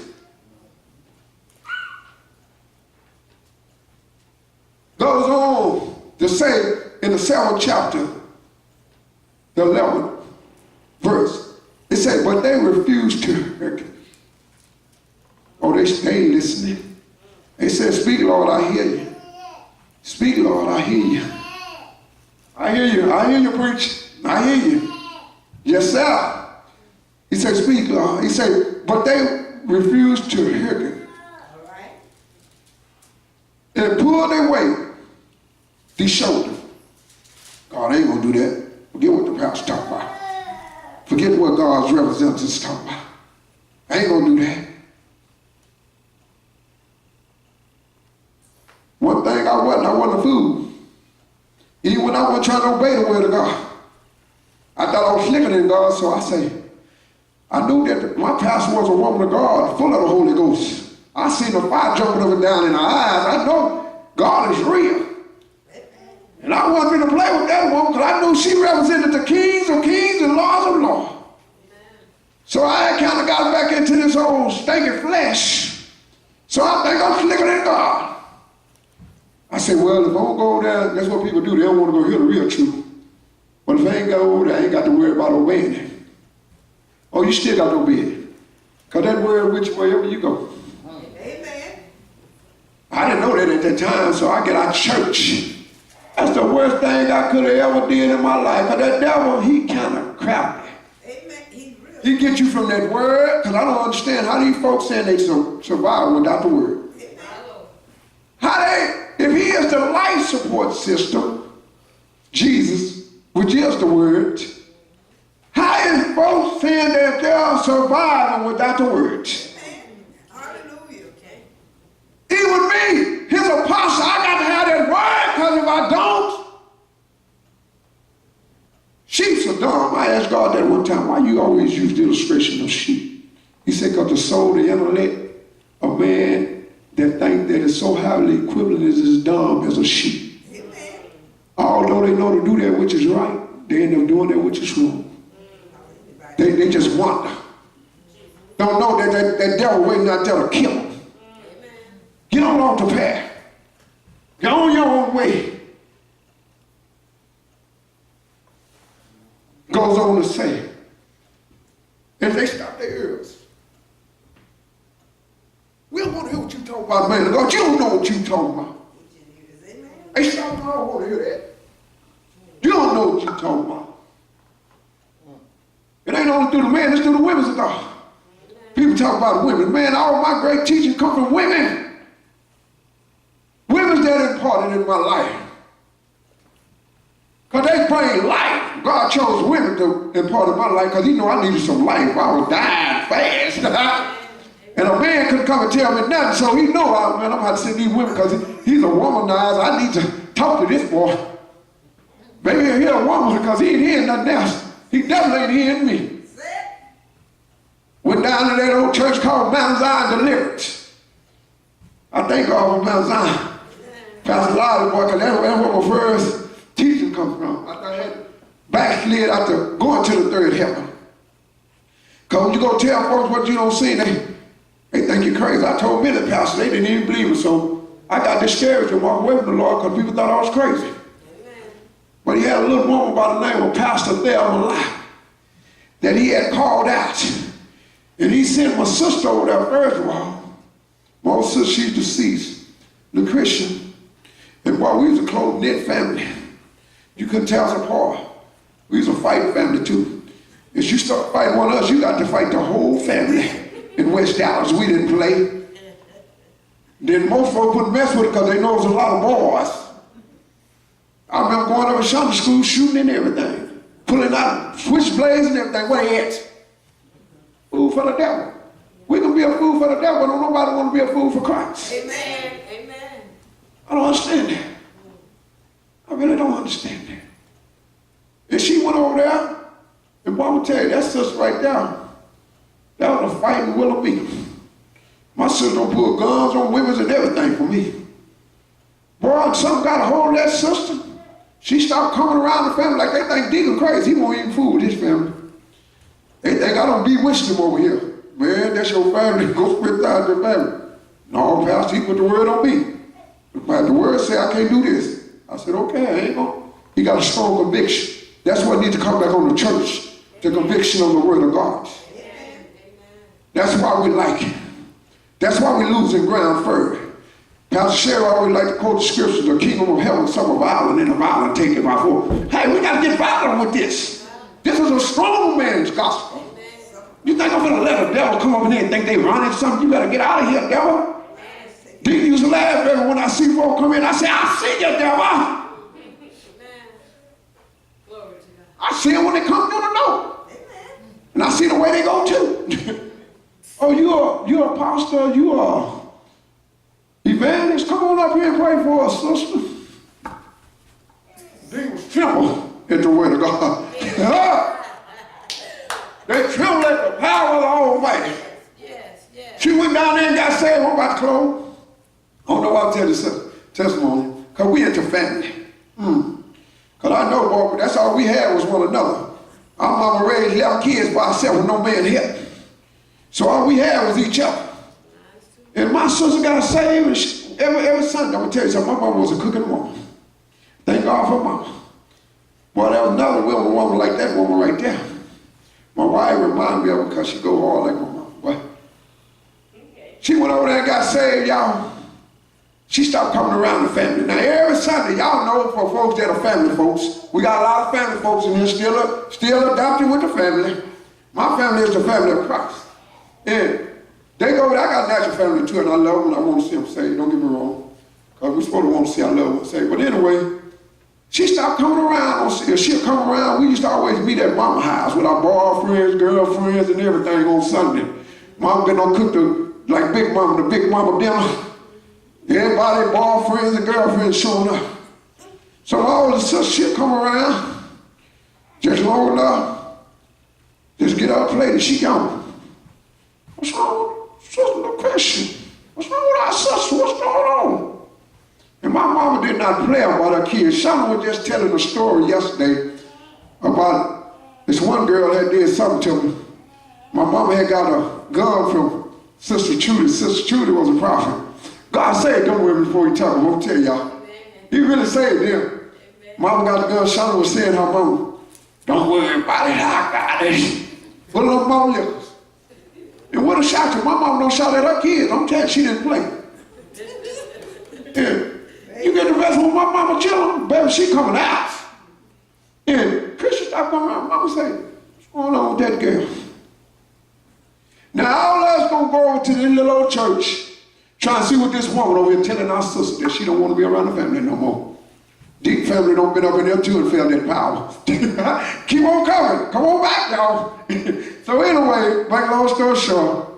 Goes on to say in the 7th chapter, the 11th verse, it said, but they refused to hearken. Oh, they stayed listening. They said, speak, Lord, I hear you. Speak, Lord, I hear you. I hear you. I hear you preach. I hear you. Yes, sir. He said, speak, Lord. He said, but they refused to hearken. All right. And pulled their weight, the shoulder. God ain't going to do that. Forget what the pastor talking about. Forget what God's representatives talking about. I ain't going to do that. One thing I wasn't a fool. Even when I wasn't trying to obey the word of God. I thought I was slicker than God, so I say, I knew that my pastor was a woman of God, full of the Holy Ghost. I seen the fire jumping up and down in her eyes. I know God is real. And I wanted to play with that woman because I knew she represented the kings of kings and lords of lords. So I kind of got back into this old stinking flesh. So I think I'm slicker than God. I said, well, if I don't go over there, that's what people do. They don't want to go hear the real truth. But if I ain't got over there, I ain't got to worry about obeying it. Oh, you still got to obey it. Because that word which wherever you go. Amen. I didn't know that at that time, so I get out of church. That's the worst thing I could have ever did in my life. Because that devil, he kind of crafty. Amen. He get you from that word, because I don't understand how these folks saying they survive without the word. Amen. How they, if he is the life support system, Jesus, which is the word, how is folks saying that they're surviving without the word? Hallelujah. Okay. Even me, his apostle, I got to have that word, because if I don't, sheep are dumb. I asked God that one time, why you always use the illustration of sheep? He said, because the soul, the intellect of man that think that is so highly equivalent is as dumb as a sheep. Amen. Although they know to do that which is right, they end up doing that which is wrong. They just wonder. Don't know that devil waiting out there to kill them. Amen. Get on off the path. Get on your own way. Goes on to say, and they stop their ears. We don't want to hear what you talking about, man. God, you don't know what you talking about. They stop, I don't want to hear that. You don't know what you talking about. It ain't only through the men, it's through the women's of God. People talk about women. Man, all my great teaching come from women. Women that imparted in my life. Because they bring life. God chose women to impart in my life because he knew I needed some life. I was dying fast. And a man couldn't come and tell me nothing. So he knew, man, I'm about to send these women because he's a womanizer. I need to talk to this boy. Maybe he'll hear a woman because he ain't hearing nothing else. He definitely ain't hearing me. Went down to that old church called Mount Zion Deliverance. I thank God for Mount Zion. Pastor Lolly boy, because that's where my first teaching comes from. I had backslid after going to the third heaven. Because when you go tell folks what you don't see, they think you're crazy. I told many pastors, they didn't even believe it. So I got discouraged and walked away from the Lord because people thought I was crazy. But he had a little woman by the name of Pastor Thelma that he had called out. And he sent my sister over there first of all. My old sister, she's deceased. the Christian. And boy, we was a close-knit family. You couldn't tell us apart. We was a fighting family too. If you start fighting one of us, you got to fight the whole family. In West Dallas, we didn't play. Then most folks wouldn't mess with it because they know there's a lot of boys. I remember going over to Sunday school, shooting and everything. Pulling out switchblades and everything. What they at? Fool for the devil. We can be a fool for the devil, but don't nobody want to be a fool for Christ. Amen. Amen. I don't understand that. I really don't understand that. And she went over there, and boy, I'm going to tell you, that sister right there, that was a fighting will of me. My sister don't put guns on women and everything for me. Boy, something got a hold of that sister. She stopped coming around the family like they think Deacon crazy. He won't even fool with his family. They think I don't bewitch them over here. Man, that's your family. Go spit out your family. No, Pastor, he put the word on me. The word said I can't do this. I said, okay, I ain't gonna. He got a strong conviction. That's what needs to come back on the church. The conviction of the word of God. Amen. That's why we like it. That's why we losing ground first. Pastor Sherry always like to quote the scriptures, the kingdom of heaven suffer violent and the violent take it by force. Hey, we got to get violent with this. This is a strong man's gospel. You think I'm going to let a devil come up in here and think they running something? You better get out of here, devil. Deacon used to laugh every when I see folks come in. I say, I see you, devil. I see them when they come through the door. And I see the way they go too. Oh, you're a pastor, you are evangelist. Come on up here and pray for us, sister. They was tremble at the word of God. They trembled at the power of the Almighty. Yes. She went down there and got saved. I'm about to close. I don't know why I tell this testimony. Because we into family. Because I know, boy, that's all we had was one another. Our mama raised 11 kids by herself with no man help. So all we had was each other. And my sister got saved, and every Sunday, I'm going to tell you something, my mama was a cooking woman. Thank God for mama. Boy, there was another woman like that woman right there. My wife reminded me of her because she go hard like my mama. Boy. She went over there and got saved, y'all. She stopped coming around the family. Now, every Sunday, y'all know for folks that are family folks, we got a lot of family folks in here still adopted with the family. My family is the family of Christ. And they go, I got a natural family too, and I love them, and I want to see them saved. Don't get me wrong. Because we're supposed to want to see our loved ones saved. But anyway, she stopped coming around. If she'll come around, we used to always meet at Mama's house with our boyfriends, girlfriends, and everything on Sunday. Mama been on cook the Big Mama dinner. Everybody, boyfriends and girlfriends showing up. So all of a sudden she'll come around, just long enough, just get out plate and she gone. What's wrong with Sister No Christian? What's wrong with our sister? What's going on? And my mama did not play about her kids. Shana was just telling a story yesterday about this one girl that did something to me. My mama had got a gun from Sister Trudy. Sister Trudy was a prophet. God saved them women before he took them. I'm going to tell y'all. He really saved them. Mama got the gun. Shana was saying her mama, don't worry about it. I got it. Put up more liquors. And what a shot you. My mama don't shout at her kids. I'm telling you, she didn't play. And you get the rest of my mama chilling, baby, she coming out. And Christian stopped coming around. Mama say, what's going on with that girl? Now all of us gonna go over to this little old church, trying to see what this woman over here telling our sister that she don't want to be around the family no more. Deep family don't been up in there too and felt that power. Keep on coming. Come on back, y'all. So anyway, make a long story short,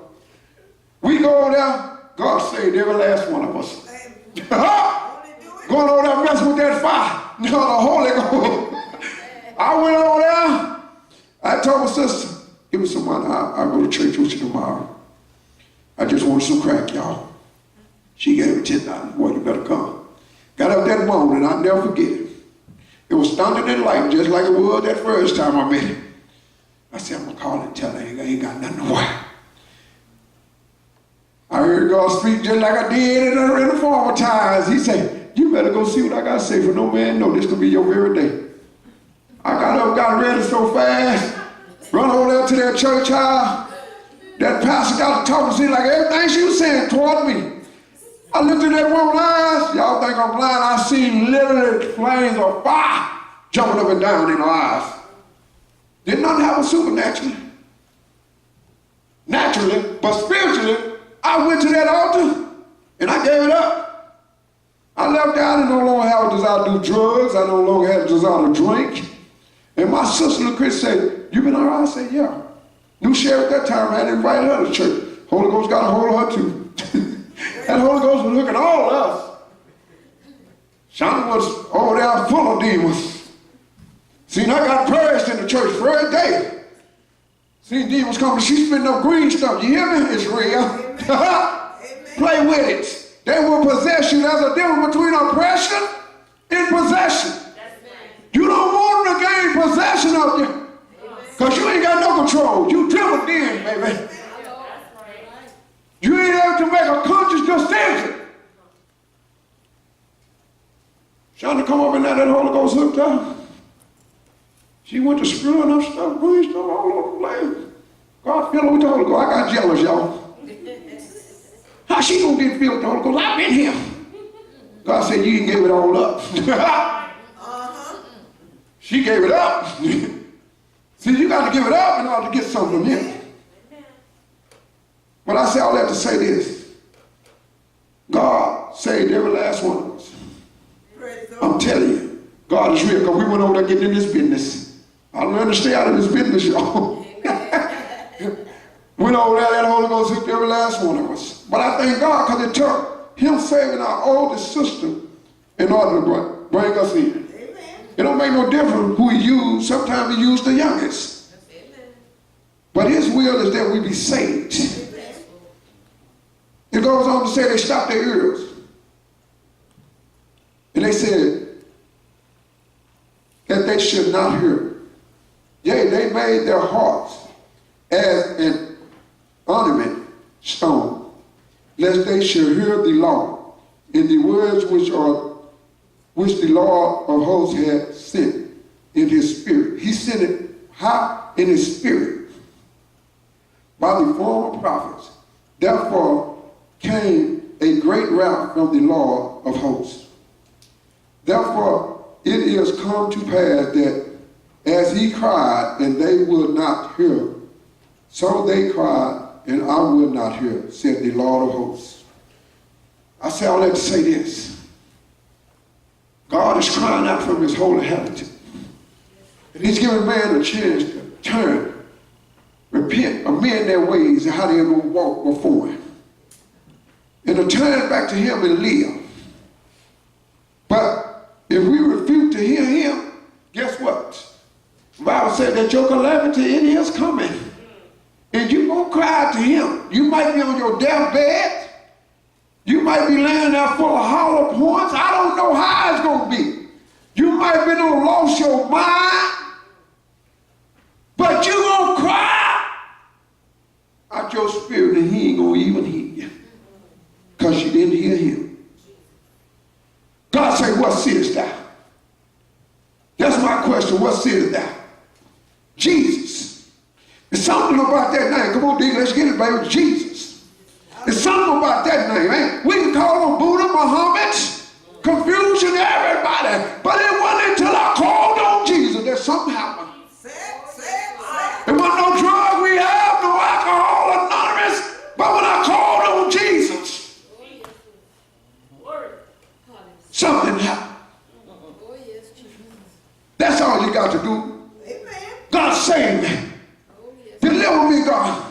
we go over there, God saved every last one of us. Going over there messing with that fire. You know, the Holy Ghost. I went over there. I told my sister, give me some money. I'll go to church with you tomorrow. I just want some crack, y'all. She gave me $10. Boy, you better come. Got up that morning, I'll never forget it. It was thunder and lightning, just like it was that first time I met him. I said, I'm going to call and tell her I ain't got nothing to wear. I heard God speak just like I did in the former times. He said, you better go see what I got to say, for no man know this could be your very day. I got up, got ready so fast, run over there to that church house. That pastor got to talk to me like everything she was saying toward me. I looked in that woman's eyes. Y'all think I'm blind? I seen literally flames of fire jumping up and down in her eyes. Did not happen supernaturally. Naturally, but spiritually, I went to that altar and I gave it up. I left out and no longer have a desire to do drugs. I no longer have a desire to drink. And my sister, Chris, said, "You been all right?" I said, "Yeah." New sheriff at that time had invited her to church. Holy Ghost got a hold of her too. That Holy Ghost was looking at all of us. Shonda was over there full of demons. See, I got purged in the church every day. See, demons coming, she's spitting up green stuff. You hear me? It's real. Play with it. They will possess you. There's a difference between oppression and possession. You don't want them to gain possession of you. Because you ain't got no control. You dribbled in, baby. You ain't able to make a conscious decision. Shonda come up and let that Holy Ghost hooked up. She went to screwing up stuff, green stuff all over the place. God filled her with the Holy Ghost. I got jealous, y'all. How she gonna get filled with the Holy Ghost? I've been here. God said, you can give it all up. She gave it up. See, you got to give it up in order to get something from Him. But I say all that to say this. God saved every last one of us. I'm telling you, God is real, because we went over there getting in this business. I learned to stay out of this business, y'all. Went over there, that Holy Ghost hit every last one of us. But I thank God, because it took Him saving our oldest sister in order to bring us in. It don't make no difference who He used. Sometimes He used the youngest. But His will is that we be saved. It goes on to say they stopped their ears. And they said that they should not hear. Yea, they made their hearts as an ornament stone, lest they should hear the law in the words which the Lord of hosts had sent in His Spirit. He sent it how? In His Spirit by the former prophets. Therefore came a great wrath from the Lord of hosts. Therefore it is come to pass that as He cried and they would not hear, so they cried and I would not hear, said the Lord of hosts. I say all that to say this. God is crying out from His holy habitat. And He's giving man a chance to turn, repent, amend their ways and how they're going to walk before Him. And to turn back to Him and live. But if we refuse to hear Him, guess what? The Bible said that your calamity, it is coming. And you're going to cry to Him. You might be on your deathbed. You might be laying there full of hollow points. I don't know how it's going to be. You might be on lost your mind. But you're going to cry out your spirit and He ain't going to even hear you. Because you didn't hear Him. God said, what seest thou? That's my question. What seest thou? Jesus. There's something about that name. Come on, D, let's get it, baby. Jesus. There's something about that name, man. We can call him Buddha, Muhammad, confusion, everybody. But it wasn't until I called on Jesus that something happened. There wasn't no drug we have, no alcohol, anonymous. But when I called on Jesus, something happened. That's all you got to do. God save me. Deliver me, God.